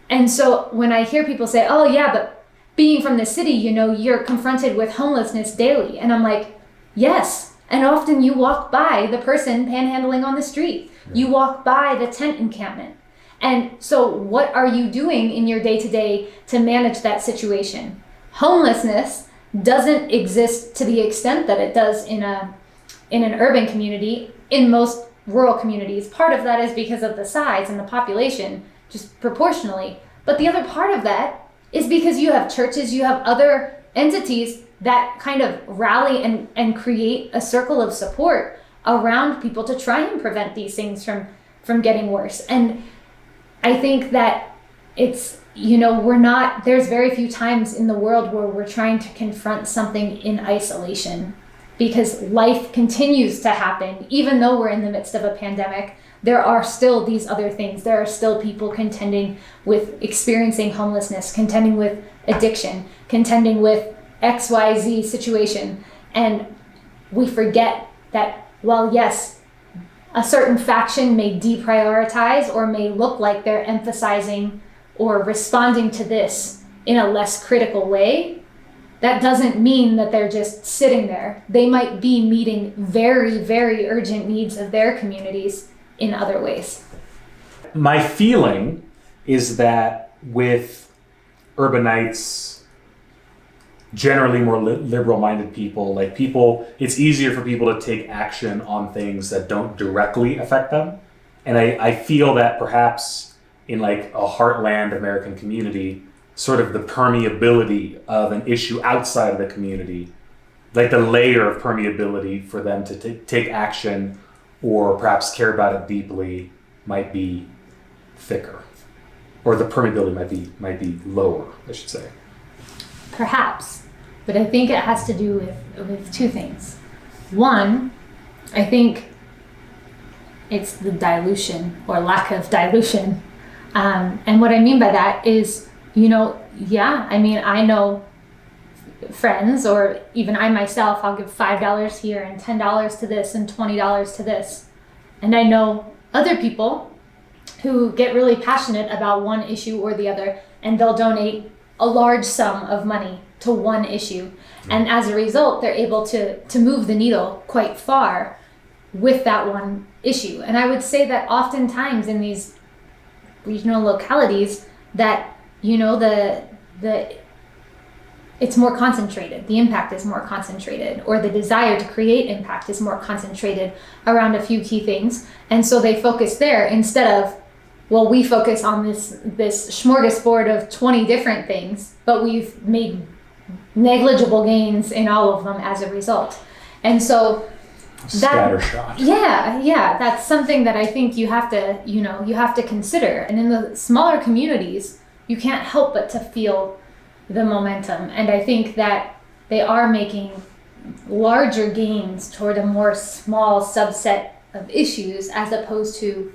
And so when I hear people say, oh yeah, but being from the city, you're confronted with homelessness daily. And I'm like, yes. And often you walk by the person panhandling on the street. Yeah. You walk by the tent encampment. And so what are you doing in your day-to-day to manage that situation? Homelessness doesn't exist to the extent that it does in an urban community, in most rural communities. Part of that is because of the size and the population, just proportionally. But the other part of that is because you have churches, you have other entities that kind of rally and create a circle of support around people to try and prevent these things from getting worse. And I think that it's, there's very few times in the world where we're trying to confront something in isolation, because life continues to happen. Even though we're in the midst of a pandemic, there are still these other things. There are still people contending with experiencing homelessness, contending with addiction, contending with XYZ situation. And we forget that while yes, a certain faction may deprioritize or may look like they're emphasizing or responding to this in a less critical way, that doesn't mean that they're just sitting there. They might be meeting very, very urgent needs of their communities in other ways. My feeling is that with urbanites, generally more liberal-minded people, it's easier for people to take action on things that don't directly affect them. And I feel that perhaps in like a heartland American community, sort of the permeability of an issue outside of the community, like the layer of permeability for them to take action or perhaps care about it deeply might be thicker, or the permeability might be lower, I should say. Perhaps, but I think it has to do with two things. One, I think it's the dilution or lack of dilution. And what I mean by that is, I know friends, or even I myself, I'll give $5 here and $10 to this and $20 to this. And I know other people who get really passionate about one issue or the other, and they'll donate a large sum of money to one issue. And as a result, they're able to move the needle quite far with that one issue. And I would say that oftentimes in these regional localities that, it's more concentrated. The impact is more concentrated, or the desire to create impact is more concentrated around a few key things. And so they focus there instead of, well, we focus on this smorgasbord of 20 different things, but we've made negligible gains in all of them as a result. And so Scattershot. Yeah, that's something that I think you have to consider. And in the smaller communities, you can't help but to feel the momentum. And I think that they are making larger gains toward a more small subset of issues as opposed to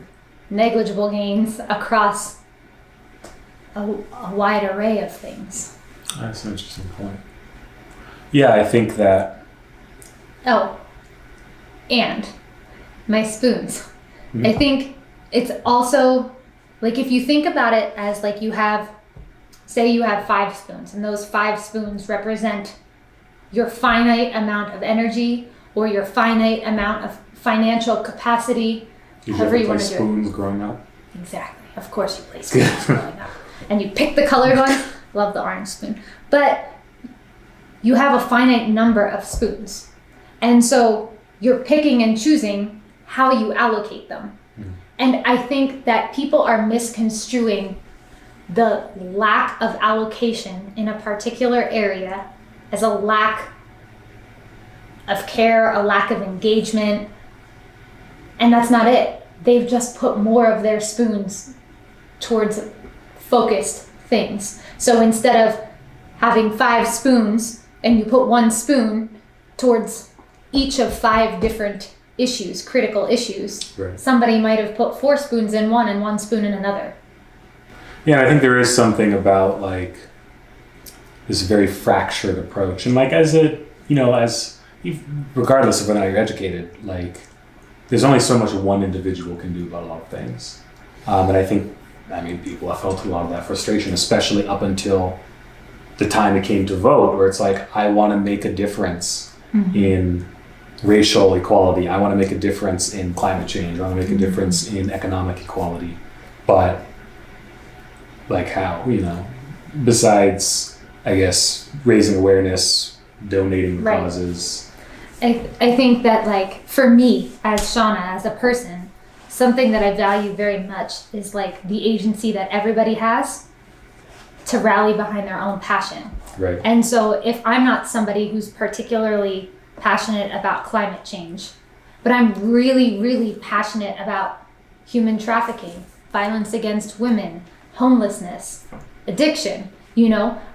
negligible gains across a wide array of things. That's an interesting point. Yeah, I think that... Oh, and my spoons. Mm-hmm. I think it's also, like, if you think about it as like you have 5 spoons, and those 5 spoons represent your finite amount of energy or your finite amount of financial capacity. Did you ever play spoons growing up? Exactly. Of course you play spoons growing up. And you pick the colored ones. Love the orange spoon. But you have a finite number of spoons. And so you're picking and choosing how you allocate them. Mm. And I think that people are misconstruing the lack of allocation in a particular area as a lack of care, a lack of engagement. And that's not it. They've just put more of their spoons towards focused things. So instead of having 5 spoons and you put 1 spoon towards each of 5 different issues, critical issues, right, somebody might have put 4 spoons in one and 1 spoon in another. Yeah, I think there is something about like this very fractured approach. And like regardless of whether or not you're educated, like there's only so much one individual can do about a lot of things. And I think, people have felt a lot of that frustration, especially up until the time it came to vote, where it's like, I want to make a difference in racial equality. I want to make a difference in climate change. I want to make a difference in economic equality. But like how, besides, I guess, raising awareness, donating right. causes. I think that, like, for me, as Shauna, as a person, something that I value very much is like the agency that everybody has to rally behind their own passion. Right. And so if I'm not somebody who's particularly passionate about climate change, but I'm really, really passionate about human trafficking, violence against women, homelessness, addiction,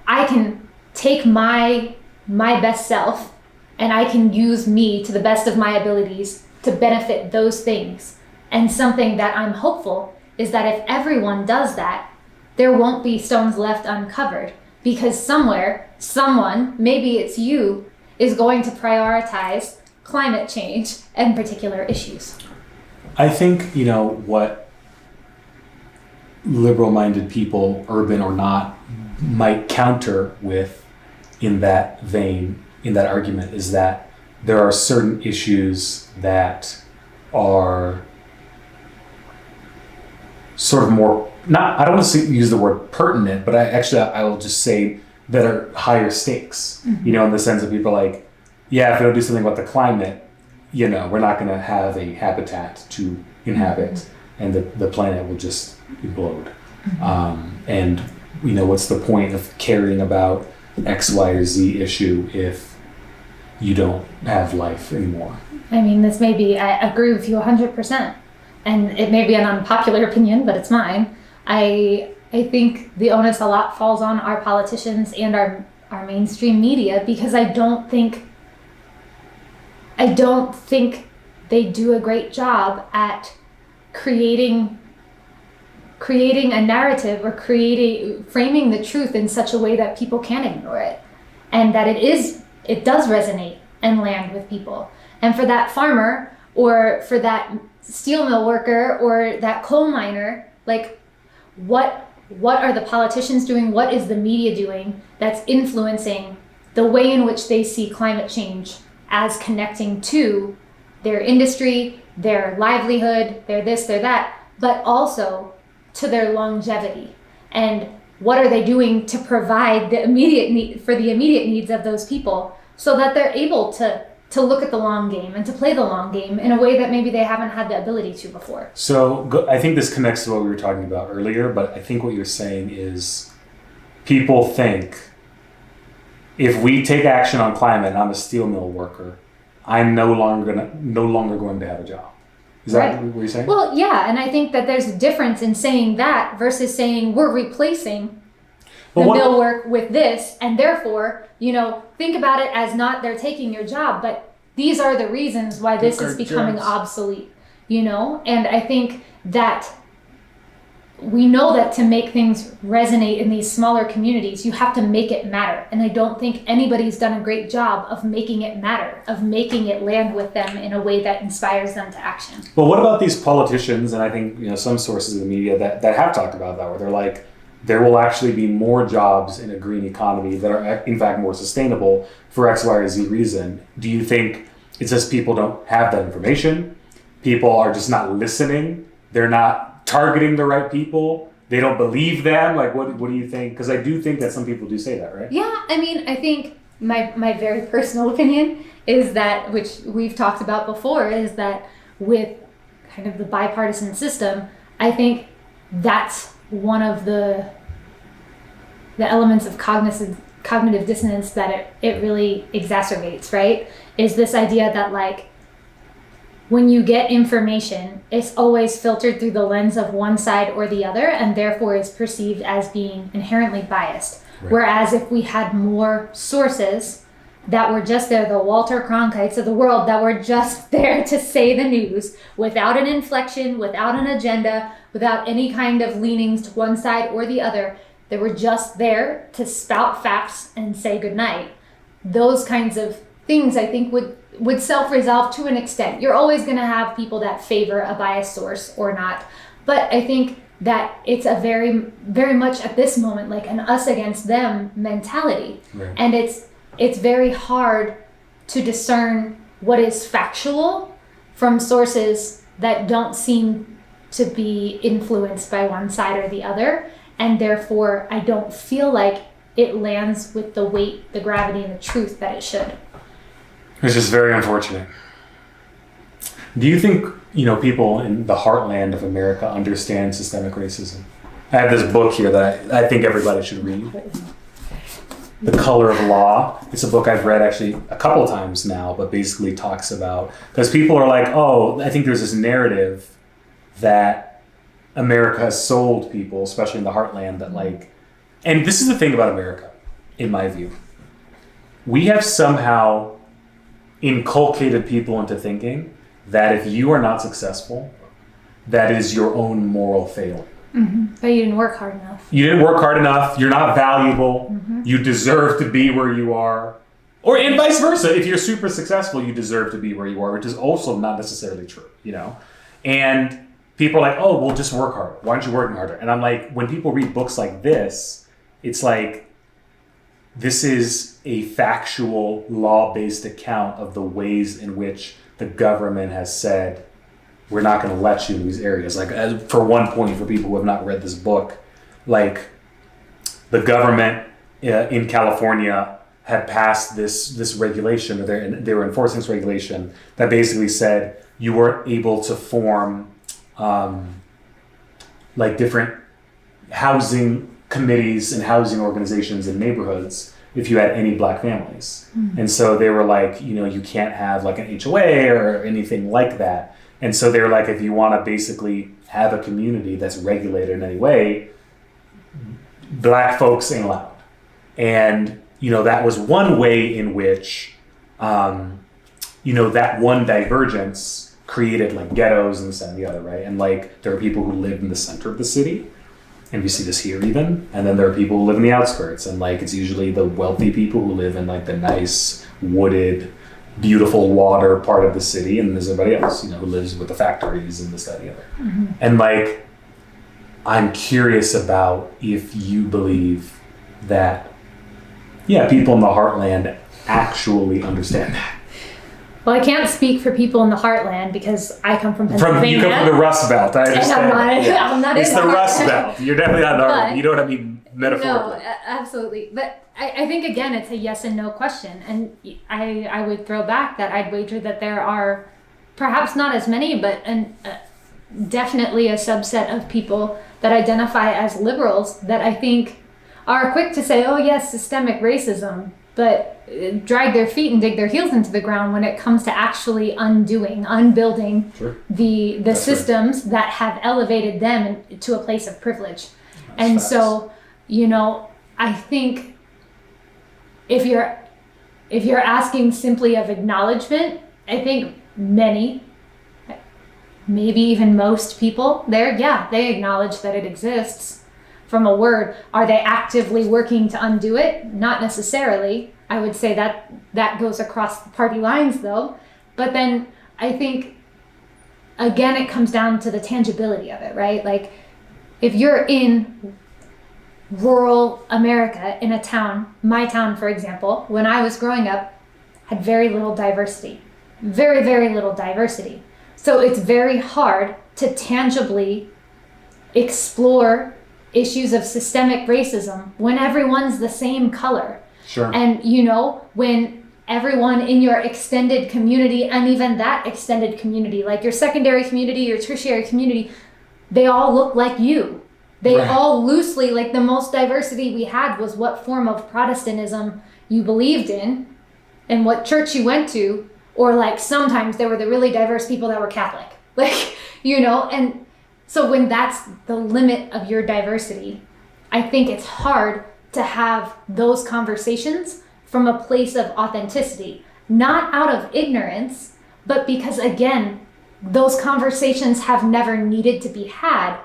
I can take my best self and I can use me to the best of my abilities to benefit those things. And something that I'm hopeful is that if everyone does that, there won't be stones left uncovered, because somewhere, someone, maybe it's you, is going to prioritize climate change and particular issues. I think, what liberal-minded people, urban or not, might counter with in that vein, in that argument, is that there are certain issues that are sort of more, I don't want to use the word pertinent, but I will just say that are higher stakes, in the sense that people are like, yeah, if we don't do something about the climate, we're not going to have a habitat to inhabit, and the planet will just implode. And what's the point of caring about X, Y, or Z issue if you don't have life anymore? I mean, this may be, I agree with you 100%, and it may be an unpopular opinion, but it's mine. I think the onus a lot falls on our politicians and our mainstream media, because I don't think they do a great job at creating a narrative or framing the truth in such a way that people can't ignore it, and that it does resonate and land with people. And for that farmer, or for that steel mill worker, or that coal miner, like, what are the politicians doing? What is the media doing that's influencing the way in which they see climate change as connecting to their industry, their livelihood, their this, their that, but also to their longevity? And what are they doing to provide the immediate needs of those people, so that they're able to look at the long game and to play the long game in a way that maybe they haven't had the ability to before? So I think this connects to what we were talking about earlier, but I think what you're saying is people think if we take action on climate and I'm a steel mill worker, I'm no longer going to have a job. Is that what you're saying? Well, yeah, and I think that there's a difference in saying that versus saying we're replacing the mill work with this, and therefore, think about it as not they're taking your job, but these are the reasons why this is becoming obsolete, And I think that we know that to make things resonate in these smaller communities, you have to make it matter. And I don't think anybody's done a great job of making it matter, of making it land with them in a way that inspires them to action. Well, what about these politicians, and I think some sources of the media that have talked about that, where they're like, there will actually be more jobs in a green economy that are in fact more sustainable for X, Y, or Z reason. Do you think it's just people don't have that information? People are just not listening? They're not targeting the right people? They don't believe them? Like, what do you think? Because I do think that some people do say that, right? Yeah, I mean, I think my very personal opinion is that, which we've talked about before, is that with kind of the bipartisan system, I think that's one of the elements of cognitive dissonance that it really exacerbates, right? Is this idea that, like, when you get information, it's always filtered through the lens of one side or the other, and therefore is perceived as being inherently biased. Right. Whereas if we had more sources that were just there, the Walter Cronkites of the world, that were just there to say the news without an inflection, without an agenda, without any kind of leanings to one side or the other, they were just there to spout facts and say goodnight. Those kinds of things, I think, would self-resolve to an extent. You're always going to have people that favor a biased source or not. But I think that it's a very, very much at this moment like an us against them mentality. Right. And it's very hard to discern what is factual from sources that don't seem to be influenced by one side or the other. And therefore, I don't feel like it lands with the weight, the gravity, and the truth that it should. It's just very unfortunate. Do you think, people in the heartland of America understand systemic racism? I have this book here that I think everybody should read. The Color of Law. It's a book I've read actually a couple of times now, but basically talks about, because people are like, oh, I think there's this narrative that America has sold people, especially in the heartland, that like, and this is the thing about America, in my view. We have somehow inculcated people into thinking that if you are not successful, that is your own moral failing. But you didn't work hard enough. You didn't work hard enough. You're not valuable. You deserve to be where you are. Or and vice versa. If you're super successful, you deserve to be where you are, which is also not necessarily true, you know? And people are like, oh, well, just work harder. Why aren't you working harder? And I'm like, when people read books like this, it's like, this is a factual, law-based account of the ways in which the government has said, we're not going to let you in these areas. Like, for one point, for people who have not read this book, like, the government in California had passed this regulation, or they were enforcing this regulation that basically said you weren't able to form like different housing committees and housing organizations in neighborhoods if you had any black families. And so they were like, you know, you can't have like an HOA or anything like that. And so they were like, if you want to basically have a community that's regulated in any way, black folks ain't allowed. And, you know, that was one way in which, you know, that one divergence created like ghettos and this and the other, right? And like, there are people who live in the center of the city, and we see this here even. And then there are people who live in the outskirts, and like, it's usually the wealthy people who live in like the nice, wooded, beautiful water part of the city, and there's everybody else, you know, who lives with the factories and this, that, and the other. And like, I'm curious about if you believe that, yeah, people in the Heartland actually understand that. Well, I can't speak for people in the Heartland because I come from Pennsylvania. You come from the Rust Belt, I understand. I'm not it's in the the Rust Belt. You're definitely not in the Heartland. You know what I mean metaphorically. No, absolutely. But I think, again, it's a yes and no question. And I would throw back that I'd wager that there are perhaps not as many, but definitely a subset of people that identify as liberals that I think are quick to say, oh, yes, systemic racism, but drag their feet and dig their heels into the ground when it comes to actually unbuilding the systems that have elevated them to a place of privilege. And so, you know, I think if you're asking simply of acknowledgement, I think many, maybe even most people there, yeah, they acknowledge that it exists from a word. Are they actively working to undo it? Not necessarily. I would say that goes across the party lines though. But then I think, again, it comes down to the tangibility of it, right? Like, if you're in rural America in a town, my town, for example, when I was growing up, had very little diversity. Very, very little diversity. So it's very hard to tangibly explore issues of systemic racism when everyone's the same color. Sure. And, you know, when everyone in your extended community, and even that extended community, like your secondary community, your tertiary community, they all look like you. They all loosely, like, the most diversity we had was what form of Protestantism you believed in and what church you went to, or like sometimes there were the really diverse people that were Catholic, like, you know. And so when that's the limit of your diversity, I think it's hard to have those conversations from a place of authenticity, not out of ignorance, but because, again, those conversations have never needed to be had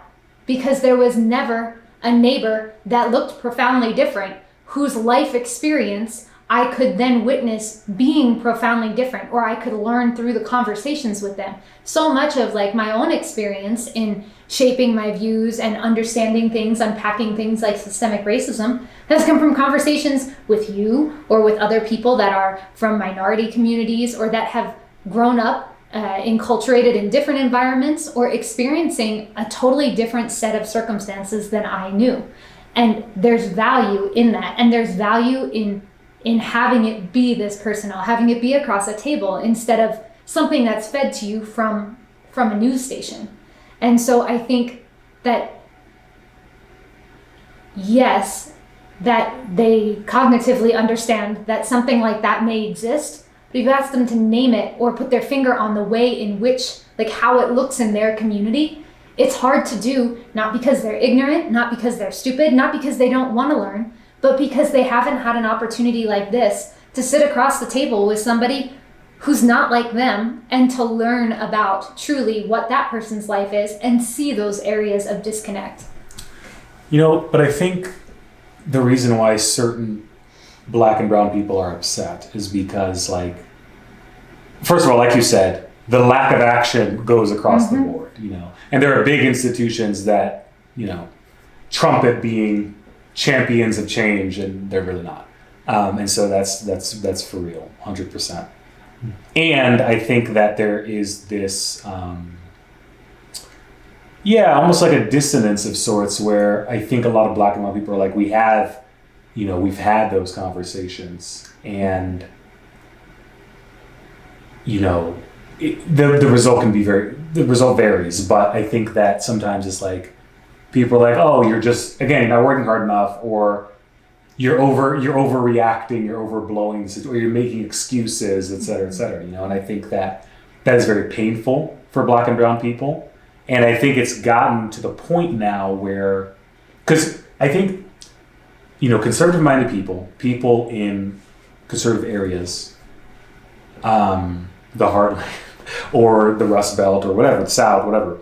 because there was never a neighbor that looked profoundly different whose life experience I could then witness being profoundly different, or I could learn through the conversations with them. So much of like my own experience in shaping my views and understanding things, unpacking things like systemic racism has come from conversations with you or with other people that are from minority communities or that have grown up enculturated in different environments or experiencing a totally different set of circumstances than I knew. And there's value in that. And there's value in having it be this personal, having it be across a table instead of something that's fed to you from a news station. And so I think that, yes, that they cognitively understand that something like that may exist, but if you ask them to name it or put their finger on the way in which, like how it looks in their community, it's hard to do, not because they're ignorant, not because they're stupid, not because they don't want to learn, but because they haven't had an opportunity like this to sit across the table with somebody who's not like them, and to learn about truly what that person's life is and see those areas of disconnect. But I think the reason why certain Black and brown people are upset is because, like, first of all, like you said, the lack of action goes across the board, and there are big institutions that, trumpet being champions of change, and they're really not. And so that's for real, 100%. And I think that there is this, almost like a dissonance of sorts, where I think a lot of Black and brown people are like, we've had those conversations, and the result can be the result varies, but I think that sometimes it's like people are like, oh, you're not working hard enough, or you're overreacting, you're overblowing, or you're making excuses, et cetera, and I think that is very painful for Black and brown people. And I think it's gotten to the point now where, because I think, conservative-minded people in conservative areas, the Heartland or the Rust Belt or whatever, the South, whatever,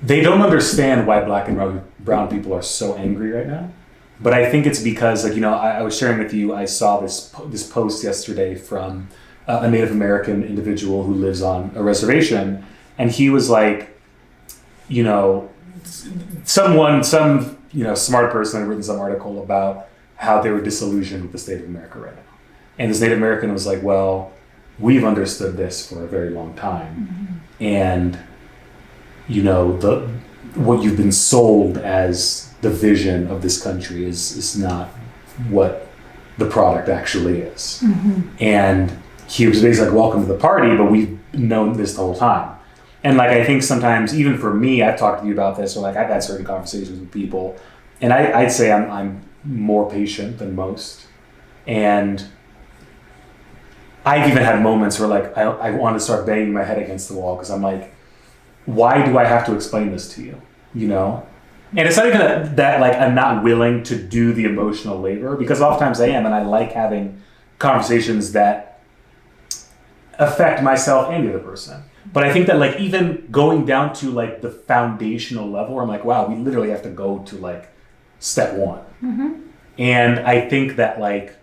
they don't understand why Black and brown people are so angry right now. But I think it's because, I was sharing with you, I saw this post yesterday from a Native American individual who lives on a reservation, and he was like, some smart person had written some article about how they were disillusioned with the state of America right now. And this Native American was like, well, we've understood this for a very long time. And, what you've been sold as the vision of this country is not what the product actually is. And he was basically like, welcome to the party, but we've known this the whole time. And like, I think sometimes, even for me, I've talked to you about this, or like I've had certain conversations with people, and I'd say I'm more patient than most. And I've even had moments where like I want to start banging my head against the wall, because I'm like, why do I have to explain this to you? And it's not even that like I'm not willing to do the emotional labor, because oftentimes I am, and I like having conversations that affect myself and the other person. But I think that like even going down to like the foundational level, I'm like, wow, we literally have to go to like step one. And I think that like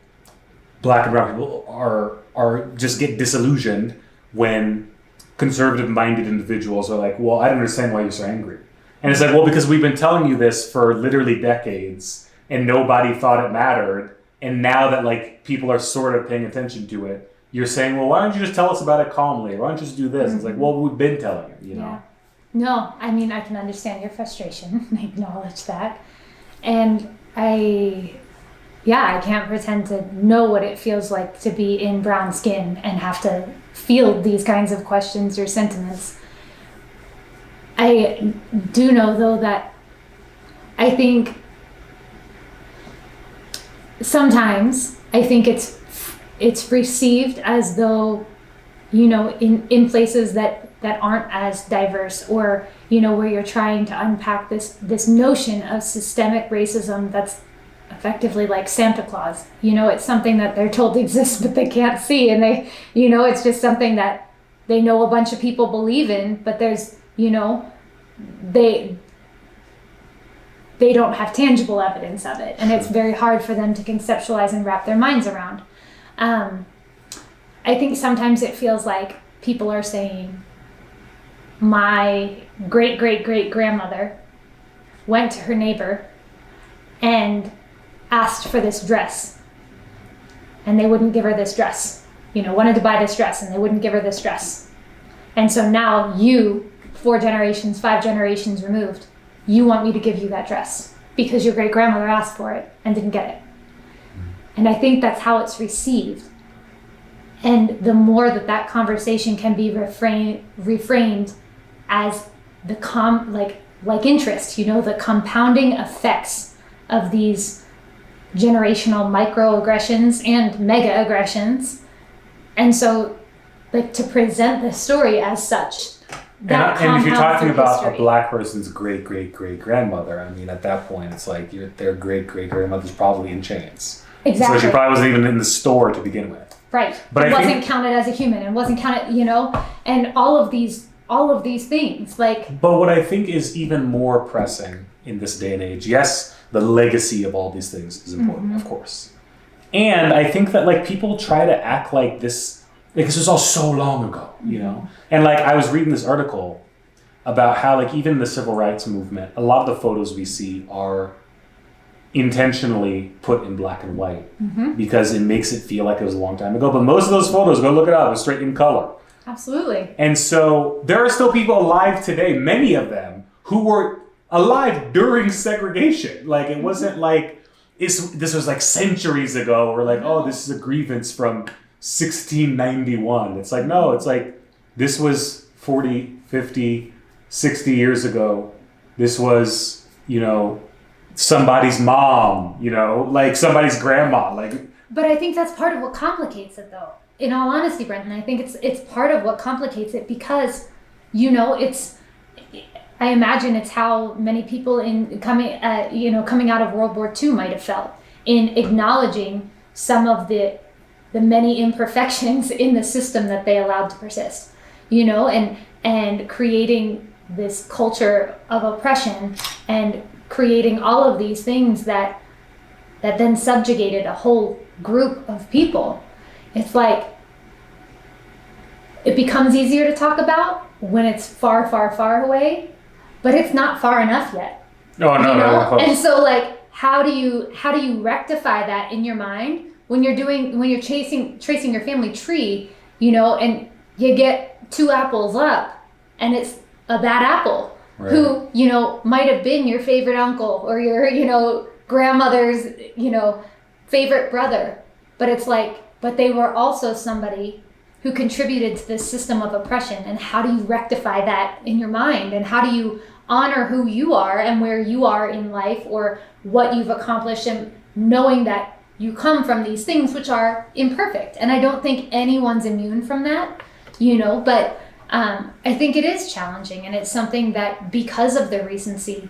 Black and brown people are just get disillusioned when conservative-minded individuals are like, well, I don't understand why you're so angry. And it's like, well, because we've been telling you this for literally decades, and nobody thought it mattered. And now that like people are sort of paying attention to it, you're saying, well, why don't you just tell us about it calmly? Why don't you just do this? It's like, well, we've been telling you, Yeah. No, I mean, I can understand your frustration. I acknowledge that. And I can't pretend to know what it feels like to be in brown skin and have to feel these kinds of questions or sentiments. I do know, though, that I think sometimes it's received as though, in places that aren't as diverse, or, where you're trying to unpack this notion of systemic racism that's effectively like Santa Claus. It's something that they're told exists, but they can't see. And they, it's just something that they know a bunch of people believe in, but there's, they don't have tangible evidence of it. And it's very hard for them to conceptualize and wrap their minds around. I think sometimes it feels like people are saying, my great-great-great-grandmother went to her neighbor and asked for this dress, and they wouldn't give her this dress. Wanted to buy this dress, and they wouldn't give her this dress. And so now you, 4 generations, 5 generations removed, you want me to give you that dress because your great-grandmother asked for it and didn't get it. And I think that's how it's received. And the more that conversation can be reframed as the like interest, the compounding effects of these generational microaggressions and mega aggressions. And so, like, to present the story as such. And if you're talking about a Black person's great-great-great-grandmother, I mean, at that point, it's like their great-great-grandmother's probably in chains. Exactly. So she probably wasn't even in the store to begin with. Right. But it I wasn't think, counted as a human, and wasn't counted, and all of these things, like. but what I think is even more pressing in this day and age, yes, the legacy of all these things is important, of course. And I think that like people try to act like this, like this was all so long ago, And like I was reading this article about how like even the civil rights movement, a lot of the photos we see are intentionally put in black and white because it makes it feel like it was a long time ago. But most of those photos, go look it up, are straight in color. Absolutely. And so there are still people alive today, many of them, who were alive during segregation. Like it wasn't like this was like centuries ago, or like, oh, this is a grievance from 1691. It's like, no, it's like this was 40, 50, 60 years ago. This was, somebody's mom, like somebody's grandma. But I think that's part of what complicates it, though. In all honesty, Brenton, I think it's part of what complicates it because, I imagine it's how many people coming out of World War II might have felt in acknowledging some of the many imperfections in the system that they allowed to persist, and creating this culture of oppression and creating all of these things that then subjugated a whole group of people. It's like it becomes easier to talk about when it's far, far, far away, but it's not far enough yet. Oh no, no. And so like how do you rectify that in your mind when you're tracing your family tree, and you get 2 apples up and it's a bad apple. Right. Who, might have been your favorite uncle or your, grandmother's, favorite brother. But it's like, but they were also somebody who contributed to this system of oppression. And how do you rectify that in your mind? And how do you honor who you are and where you are in life or what you've accomplished, and knowing that you come from these things which are imperfect? And I don't think anyone's immune from that, but I think it is challenging, and it's something that, because of the recency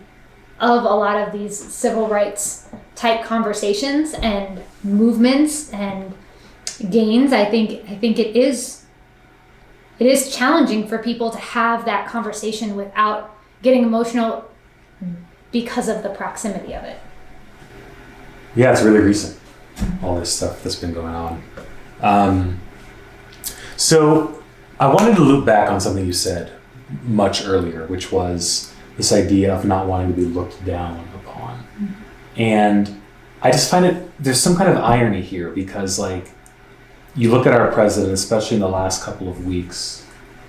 of a lot of these civil rights type conversations and movements and gains, I think it is challenging for people to have that conversation without getting emotional because of the proximity of it. Yeah, it's really recent, all this stuff that's been going on. So I wanted to loop back on something you said much earlier, which was this idea of not wanting to be looked down upon. And I just find there's some kind of irony here, because like you look at our president, especially in the last couple of weeks,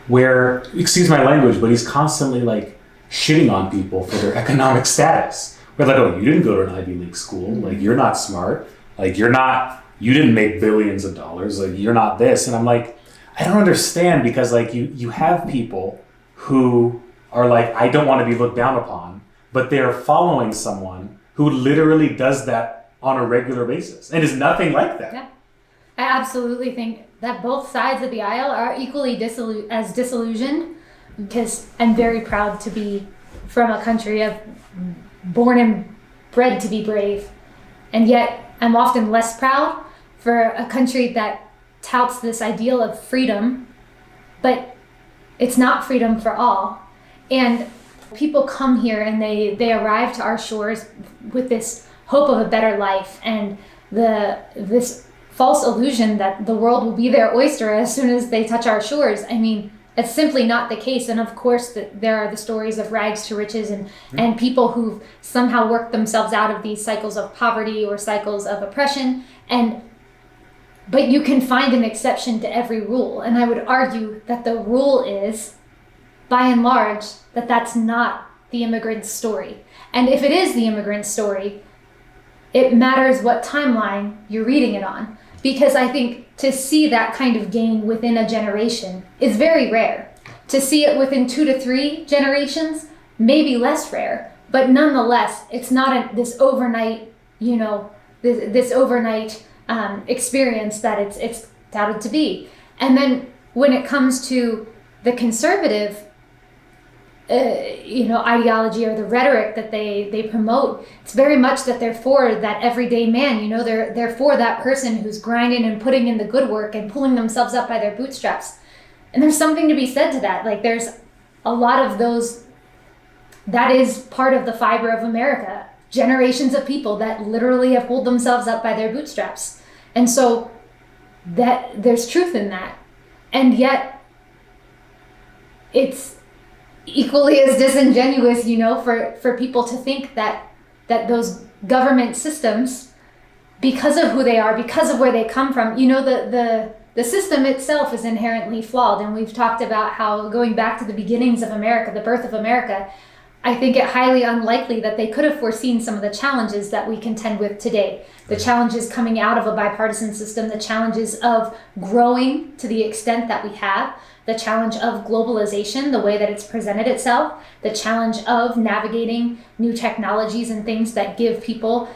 where, excuse my language, but he's constantly like shitting on people for their economic status. We're like, oh, you didn't go to an Ivy League school. Like, you're not smart. Like, you didn't make billions of dollars. Like, you're not this. And I'm like, I don't understand, because like you have people who are like, I don't want to be looked down upon, but they're following someone who literally does that on a regular basis and is nothing like that. Yeah. I absolutely think that both sides of the aisle are equally disillusioned, because I'm very proud to be from a country of born and bred to be brave. And yet I'm often less proud for a country that touts this ideal of freedom, but it's not freedom for all. And people come here and they arrive to our shores with this hope of a better life and this false illusion that the world will be their oyster as soon as they touch our shores. I mean, it's simply not the case. And of course, there are the stories of rags to riches and people who've somehow worked themselves out of these cycles of poverty or cycles of oppression. But you can find an exception to every rule. And I would argue that the rule is, by and large, that that's not the immigrant's story. And if it is the immigrant's story, it matters what timeline you're reading it on. Because I think to see that kind of gain within a generation is very rare. To see it within 2 to 3 generations may be less rare. But nonetheless, it's not this overnight, this overnight experience that it's touted to be. And then when it comes to the conservative ideology or the rhetoric that they promote. It's very much that they're for that everyday man. They're for that person who's grinding and putting in the good work and pulling themselves up by their bootstraps. And there's something to be said to that. Like, there's a lot of those. That is part of the fiber of America. Generations of people that literally have pulled themselves up by their bootstraps. And so that there's truth in that. And yet it's equally as disingenuous, for people to think that those government systems, because of who they are, because of where they come from, the system itself is inherently flawed. And we've talked about how, going back to the beginnings of America, the birth of America, I think it highly unlikely that they could have foreseen some of the challenges that we contend with today. The challenges coming out of a bipartisan system, the challenges of growing to the extent that we have, the challenge of globalization, the way that it's presented itself, the challenge of navigating new technologies and things that give people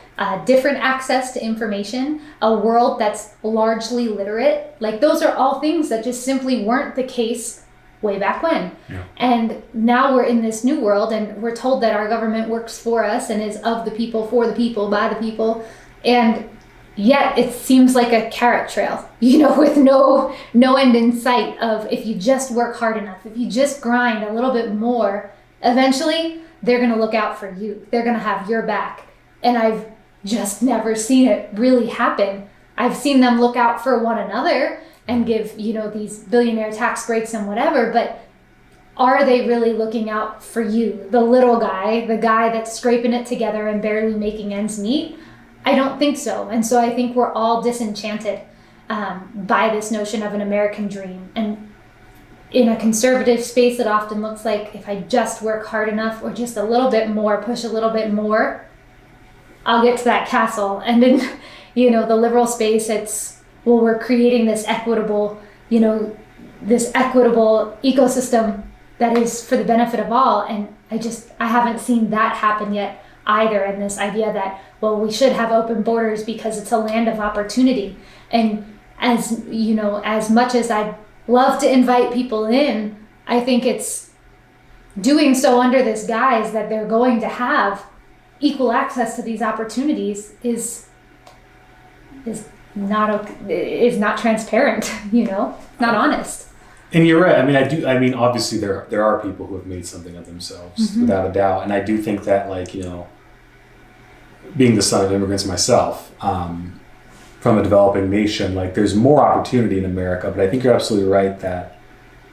different access to information, a world that's largely literate. Like, those are all things that just simply weren't the case way back when. Yeah. And now we're in this new world, and we're told that our government works for us and is of the people, for the people, by the people. And yet it seems like a carrot trail, with no end in sight of, if you just work hard enough, if you just grind a little bit more, eventually they're going to look out for you. They're going to have your back. And I've just never seen it really happen. I've seen them look out for one another and give, these billionaire tax breaks and whatever, but are they really looking out for you, the little guy, the guy that's scraping it together and barely making ends meet? I don't think so. And so I think we're all disenchanted by this notion of an American dream. And in a conservative space, it often looks like, if I just work hard enough or just a little bit more, push a little bit more, I'll get to that castle. And in, the liberal space, it's, well, we're creating this equitable ecosystem that is for the benefit of all. And I haven't seen that happen yet either. And this idea that, well, we should have open borders because it's a land of opportunity. And as much as I'd love to invite people in, I think it's doing so under this guise that they're going to have equal access to these opportunities is not transparent, not honest. And you're right. Obviously there are people who have made something of themselves, mm-hmm. without a doubt. And I do think that, being the son of immigrants myself, from a developing nation, there's more opportunity in America, but I think you're absolutely right that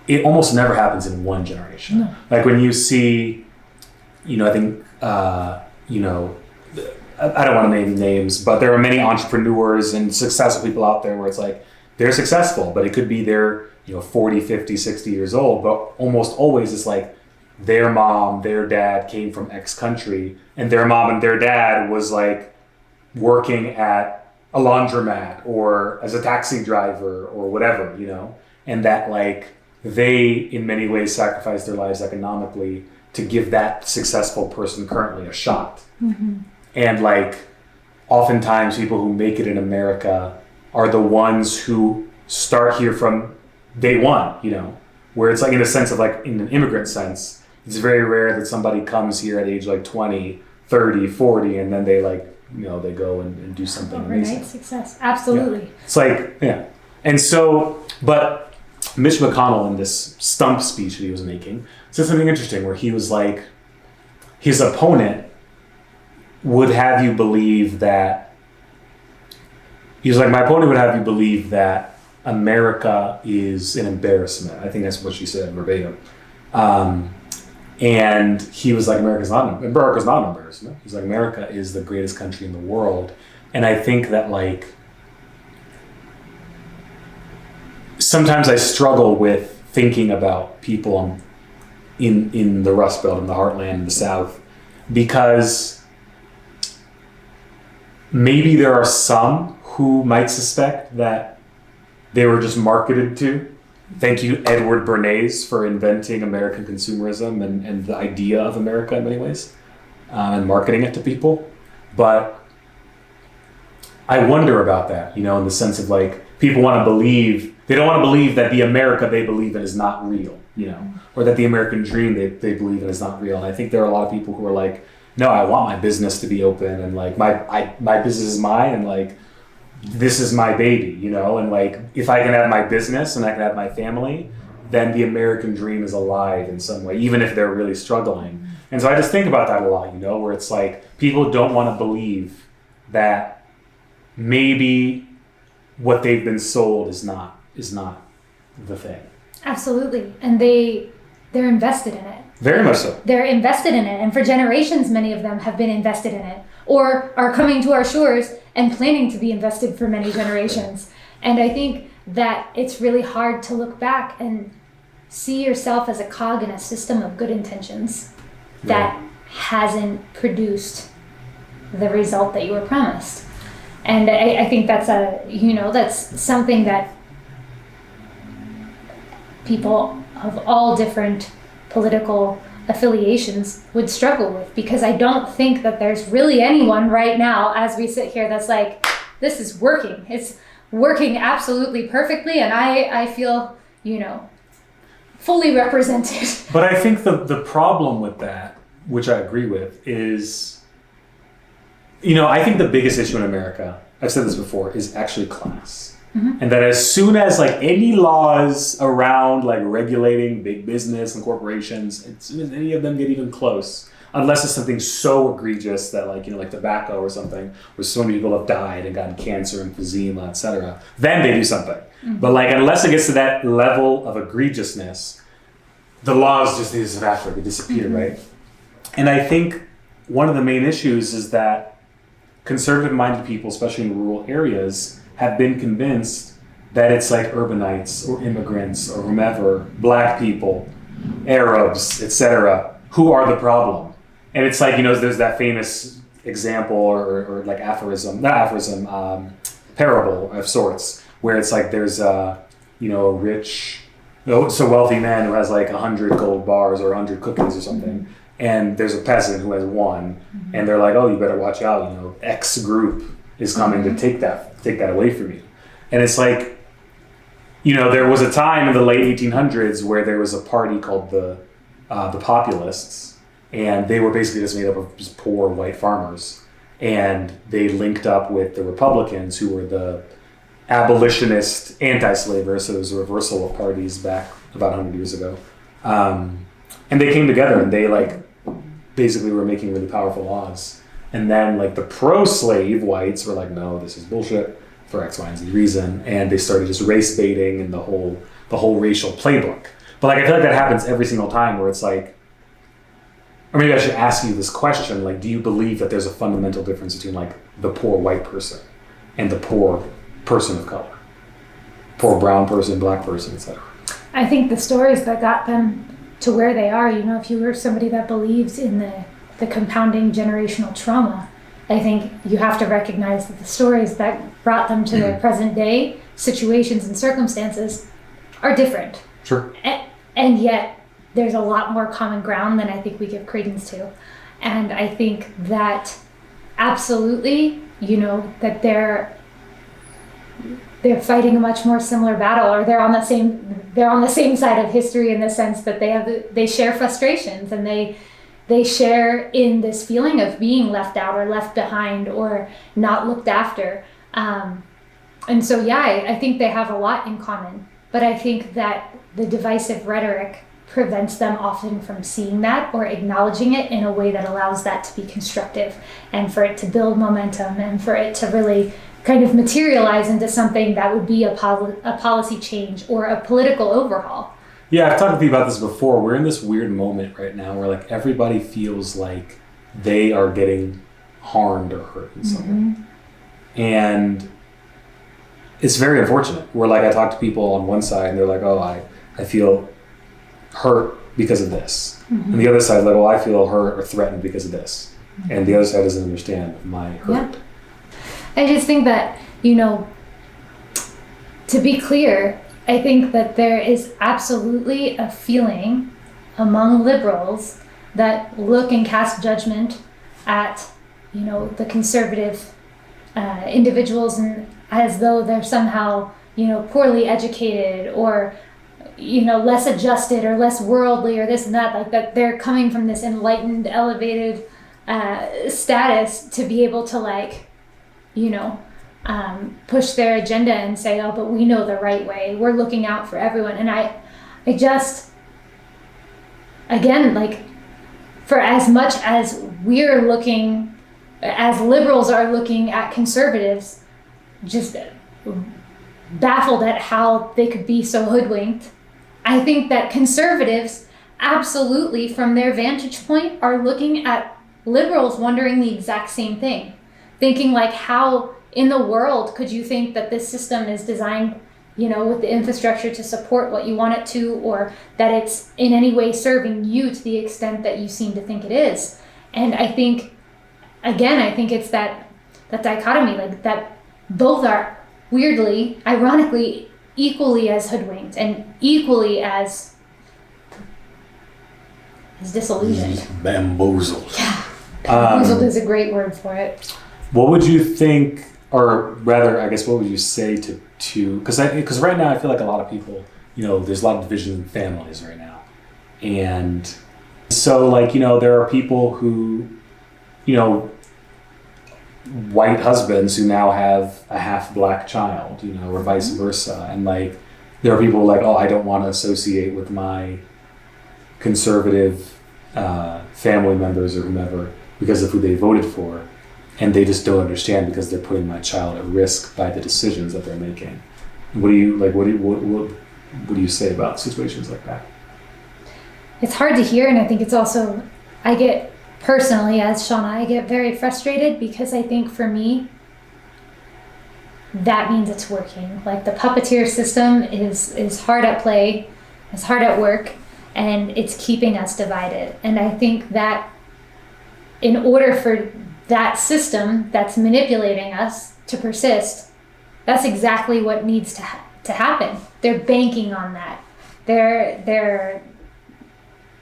it almost never happens in one generation. No. Like, when you see, I think, I don't want to name names, but there are many entrepreneurs and successful people out there where it's like, they're successful, but it could be they're 40, 50, 60 years old, but almost always it's like their mom, their dad came from X country, and their mom and their dad was like working at a laundromat or as a taxi driver or whatever, and that they in many ways sacrificed their lives economically to give that successful person currently a shot. Mm-hmm. And oftentimes people who make it in America are the ones who start here from day one, where it's in a sense of in an immigrant sense, it's very rare that somebody comes here at age 20, 30, 40, and then they they go and do something amazing. Overnight success. Absolutely. Yeah. It's And so, but Mitch McConnell in this stump speech that he was making said something interesting where he was like, his opponent would have you believe that, my opponent would have you believe that America is an embarrassment. I think that's what she said verbatim. And he was like, America's not an embarrassment. He's like, America is the greatest country in the world. And I think that sometimes I struggle with thinking about people in the Rust Belt, in the Heartland, in the South, because maybe there are some who might suspect that they were just marketed to. Thank you, Edward Bernays, for inventing American consumerism and the idea of America in many ways, and marketing it to people. But I wonder about that, in the sense of people want to believe, they don't want to believe that the America they believe in is not real, or that the American dream they believe in is not real. And I think there are a lot of people who are like, no, I want my business to be open, and like my business is mine, and like this is my baby, and like if I can have my business and I can have my family, then the American dream is alive in some way, even if they're really struggling. And so I just think about that a lot, where it's like people don't want to believe that maybe what they've been sold is not the thing. Absolutely. And they're invested in it. Very much so. They're invested in it. And for generations, many of them have been invested in it, or are coming to our shores and planning to be invested for many generations. And I think that it's really hard to look back and see yourself as a cog in a system of good intentions that hasn't produced the result that you were promised. And I think that's that's something that people of all different political affiliations would struggle with, because I don't think that there's really anyone right now as we sit here that's like, this is working. It's working absolutely perfectly, and I feel, fully represented. But I think the problem with that, which I agree with, is, I think the biggest issue in America, I've said this before, is actually class. Mm-hmm. And that as soon as like any laws around like regulating big business and corporations, as soon as any of them get even close, unless it's something so egregious that like tobacco or something, where so many people have died and gotten cancer, emphysema, etc., then they do something. Mm-hmm. But like unless it gets to that level of egregiousness, the laws just evaporate, they disappear, mm-hmm. right? And I think one of the main issues is that conservative-minded people, especially in rural areas, have been convinced that it's like urbanites or immigrants or whomever, black people, Arabs, etc., who are the problem. And it's like, there's that famous example or like parable of sorts, where it's like there's a rich, wealthy man who has like 100 gold bars or 100 cookies or something. And there's a peasant who has one, mm-hmm. and they're like, oh, you better watch out, X group is coming to take that away from you. And it's like, there was a time in the late 1800s where there was a party called the Populists, and they were basically just made up of just poor white farmers. And they linked up with the Republicans, who were the abolitionist anti-slavers, so it was a reversal of parties back about 100 years ago. And they came together and they basically were making really powerful laws. And then the pro-slave whites were like, no, this is bullshit for X, Y, and Z reason. And they started just race baiting and the whole racial playbook. But I feel like that happens every single time, where it's like, or maybe I should ask you this question, do you believe that there's a fundamental difference between the poor white person and the poor person of color? Poor brown person, black person, etc. I think the stories that got them to where they are, if you were somebody that believes in the compounding generational trauma, I think you have to recognize that the stories that brought them to their present day situations and circumstances are different. Sure. And yet there's a lot more common ground than I think we give credence to. And I think that absolutely, that they're fighting a much more similar battle, or they're on the same side of history, in the sense that they share frustrations, and they share in this feeling of being left out or left behind or not looked after. And so, I think they have a lot in common, but I think that the divisive rhetoric prevents them often from seeing that or acknowledging it in a way that allows that to be constructive, and for it to build momentum, and for it to really kind of materialize into something that would be a policy change or a political overhaul. Yeah, I've talked to you about this before. We're in this weird moment right now where everybody feels like they are getting harmed or hurt in some way. And it's very unfortunate. Where I talk to people on one side and they're like, oh, I feel hurt because of this. Mm-hmm. And the other side is like, well, I feel hurt or threatened because of this. Mm-hmm. And the other side doesn't understand my hurt. Yeah. I just think that, to be clear, I think that there is absolutely a feeling among liberals that look and cast judgment at, the conservative individuals, and as though they're somehow, poorly educated, or, less adjusted or less worldly or this and that, like that they're coming from this enlightened, elevated status to be able to push their agenda and say, oh, but we know the right way. We're looking out for everyone. And I just, again, like, for as much as we're looking, as liberals are looking at conservatives, just baffled at how they could be so hoodwinked, I think that conservatives absolutely, from their vantage point, are looking at liberals wondering the exact same thing. Thinking like, how in the world could you think that this system is designed, with the infrastructure to support what you want it to, or that it's in any way serving you to the extent that you seem to think it is. And I think it's that dichotomy, like that both are weirdly, ironically, equally as hoodwinked and equally as disillusioned. Bamboozled. Yeah. Bamboozled is a great word for it. What would you think, or rather, I guess, what would you say to because right now I feel like a lot of people, there's a lot of division in families right now. And so, there are people who, white husbands who now have a half black child, or vice versa. And there are people like, oh, I don't want to associate with my conservative family members or whomever because of who they voted for. And they just don't understand because they're putting my child at risk by the decisions that they're making. What do you say about situations like that? It's hard to hear, and I think it's also, I get personally, as Shauna, I get very frustrated because I think for me, that means it's working. Like the puppeteer system is hard at play, it's hard at work, and it's keeping us divided. And I think that in order for that system that's manipulating us to persist, that's exactly what needs to happen. They're banking on that.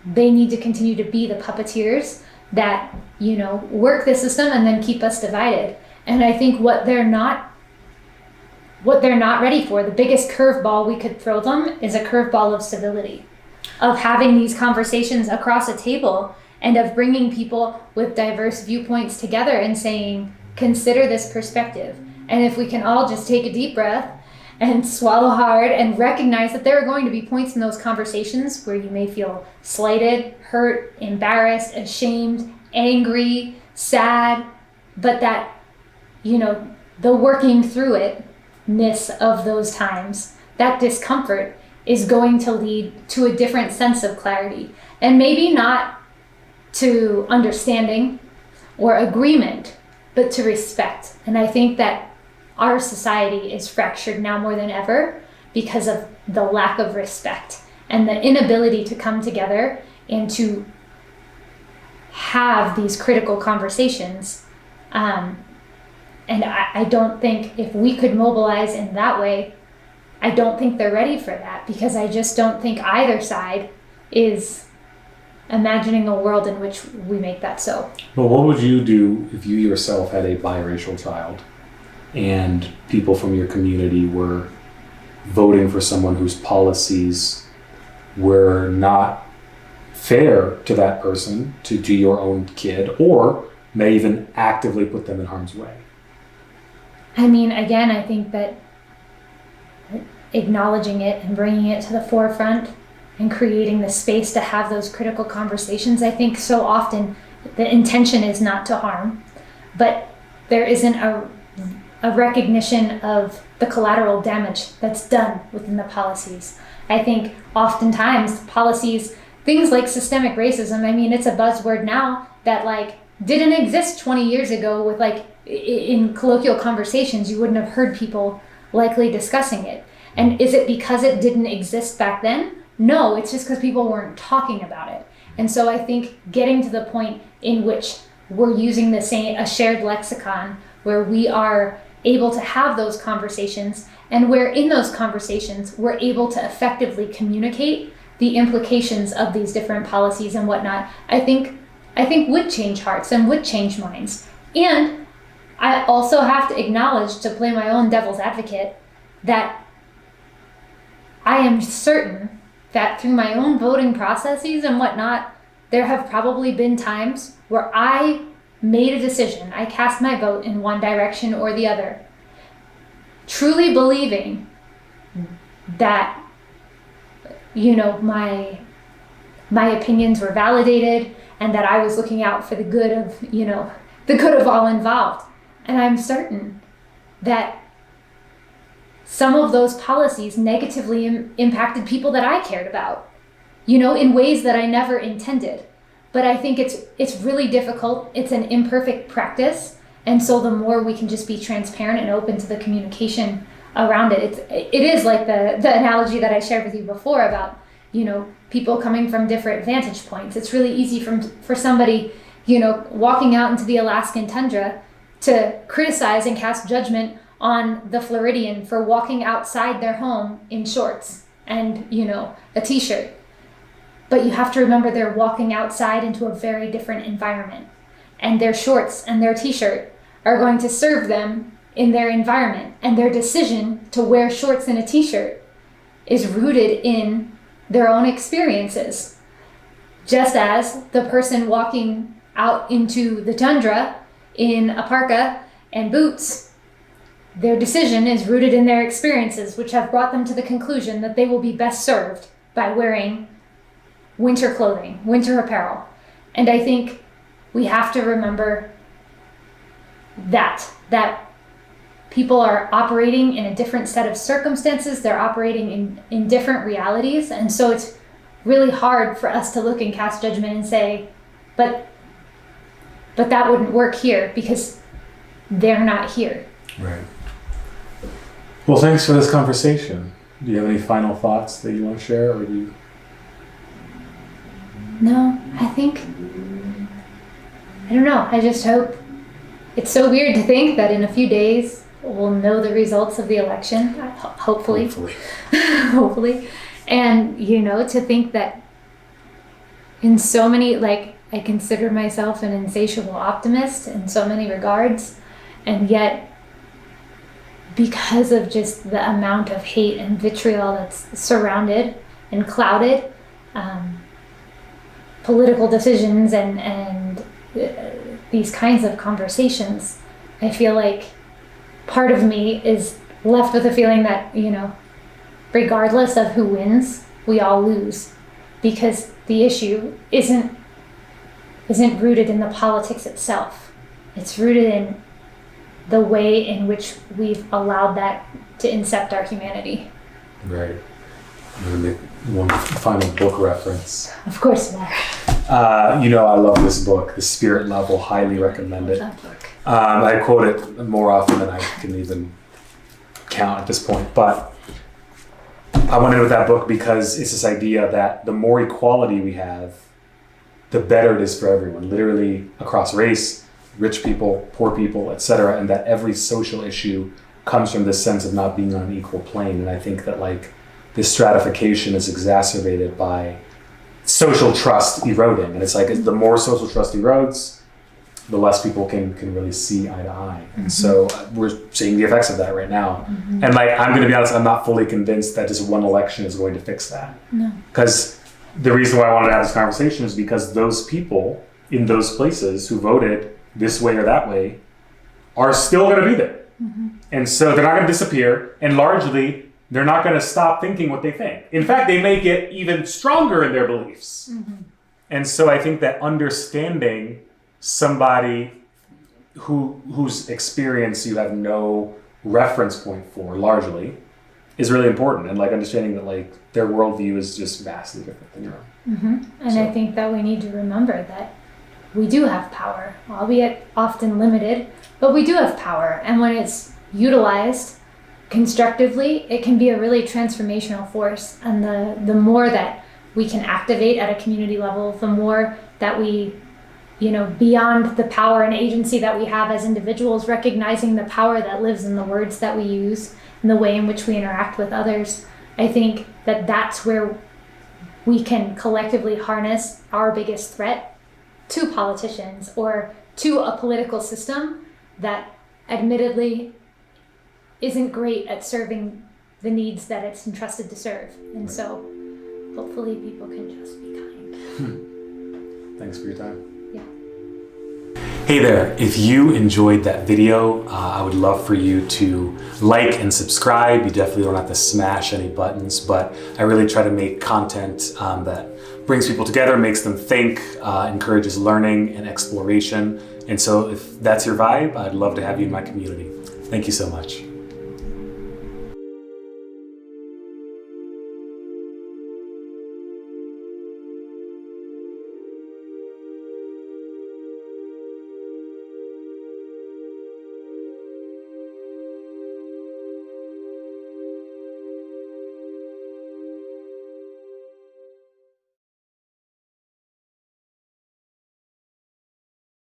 They need to continue to be the puppeteers that, work the system and then keep us divided. And I think what they're not ready for, the biggest curveball we could throw them is a curveball of civility, of having these conversations across a table and of bringing people with diverse viewpoints together and saying, consider this perspective. And if we can all just take a deep breath and swallow hard and recognize that there are going to be points in those conversations where you may feel slighted, hurt, embarrassed, ashamed, angry, sad, but that, the working through it-ness of those times, that discomfort is going to lead to a different sense of clarity. And maybe not to understanding or agreement, but to respect. And I think that our society is fractured now more than ever because of the lack of respect and the inability to come together and to have these critical conversations. And I don't think if we could mobilize in that way, I don't think they're ready for that, because I just don't think either side is imagining a world in which we make that so. Well, what would you do if you yourself had a biracial child and people from your community were voting for someone whose policies were not fair to that person, to your own kid, or may even actively put them in harm's way? I mean, again, I think that acknowledging it and bringing it to the forefront and creating the space to have those critical conversations. I think so often the intention is not to harm, but there isn't a recognition of the collateral damage that's done within the policies. I think oftentimes policies, things like systemic racism, I mean, it's a buzzword now that didn't exist 20 years ago with in colloquial conversations, you wouldn't have heard people likely discussing it. And is it because it didn't exist back then? No, it's just because people weren't talking about it. And so I think getting to the point in which we're using a shared lexicon where we are able to have those conversations, and where in those conversations we're able to effectively communicate the implications of these different policies and whatnot, I think would change hearts and would change minds. And I also have to acknowledge, to play my own devil's advocate, that I am certain that through my own voting processes and whatnot, there have probably been times where I made a decision. I cast my vote in one direction or the other, truly believing that, my opinions were validated and that I was looking out for the good of all involved. And I'm certain that some of those policies negatively impacted people that I cared about, in ways that I never intended. But I think it's really difficult. It's an imperfect practice. And so the more we can just be transparent and open to the communication around it, it is like the analogy that I shared with you before about, people coming from different vantage points. It's really easy for somebody, walking out into the Alaskan tundra to criticize and cast judgment on the Floridian for walking outside their home in shorts and, a t-shirt. But you have to remember they're walking outside into a very different environment. And their shorts and their t-shirt are going to serve them in their environment. And their decision to wear shorts and a t-shirt is rooted in their own experiences. Just as the person walking out into the tundra in a parka and boots, their decision is rooted in their experiences, which have brought them to the conclusion that they will be best served by wearing winter clothing, winter apparel. And I think we have to remember that people are operating in a different set of circumstances. They're operating in different realities. And so it's really hard for us to look and cast judgment and say, but that wouldn't work here because they're not here. Right. Well, thanks for this conversation. Do you have any final thoughts that you want to share, or do you? No, I don't know. I just hope. It's so weird to think that in a few days we'll know the results of the election. Hopefully. Hopefully. And, to think that in so many, I consider myself an insatiable optimist in so many regards. And yet, because of just the amount of hate and vitriol that's surrounded and clouded political decisions and these kinds of conversations, I feel like part of me is left with a feeling that, regardless of who wins, we all lose, because the issue isn't rooted in the politics itself. It's rooted in the way in which we've allowed that to incept our humanity. Right. I'm going to make one final book reference. Of course not. I love this book, The Spirit Level, highly recommend it. That book. I quote it more often than I can even count at this point, but I went in with that book because it's this idea that the more equality we have, the better it is for everyone, literally across race, rich people, poor people, etc., and that every social issue comes from this sense of not being on an equal plane. And I think that this stratification is exacerbated by social trust eroding. And it's the more social trust erodes, the less people can really see eye to eye. Mm-hmm. And so we're seeing the effects of that right now. Mm-hmm. And I'm going to be honest, I'm not fully convinced that just one election is going to fix that. No. Because the reason why I wanted to have this conversation is because those people in those places who voted this way or that way are still going to be there. Mm-hmm. And so they're not going to disappear. And largely, they're not going to stop thinking what they think. In fact, they may get even stronger in their beliefs. Mm-hmm. And so I think that understanding somebody whose experience you have no reference point for, largely, is really important. And understanding that their worldview is just vastly different than your own. Mm-hmm. And so. I think that we need to remember that we do have power, albeit often limited, but we do have power. And when it's utilized constructively, it can be a really transformational force. And the more that we can activate at a community level, the more that we, beyond the power and agency that we have as individuals, recognizing the power that lives in the words that we use and the way in which we interact with others, I think that that's where we can collectively harness our biggest threat to politicians or to a political system that admittedly isn't great at serving the needs that it's entrusted to serve. And so hopefully people can just be kind. Thanks for your time. Yeah. Hey there, if you enjoyed that video, I would love for you to like and subscribe. You definitely don't have to smash any buttons, but I really try to make content that brings people together, makes them think, encourages learning and exploration. And so if that's your vibe, I'd love to have you in my community. Thank you so much.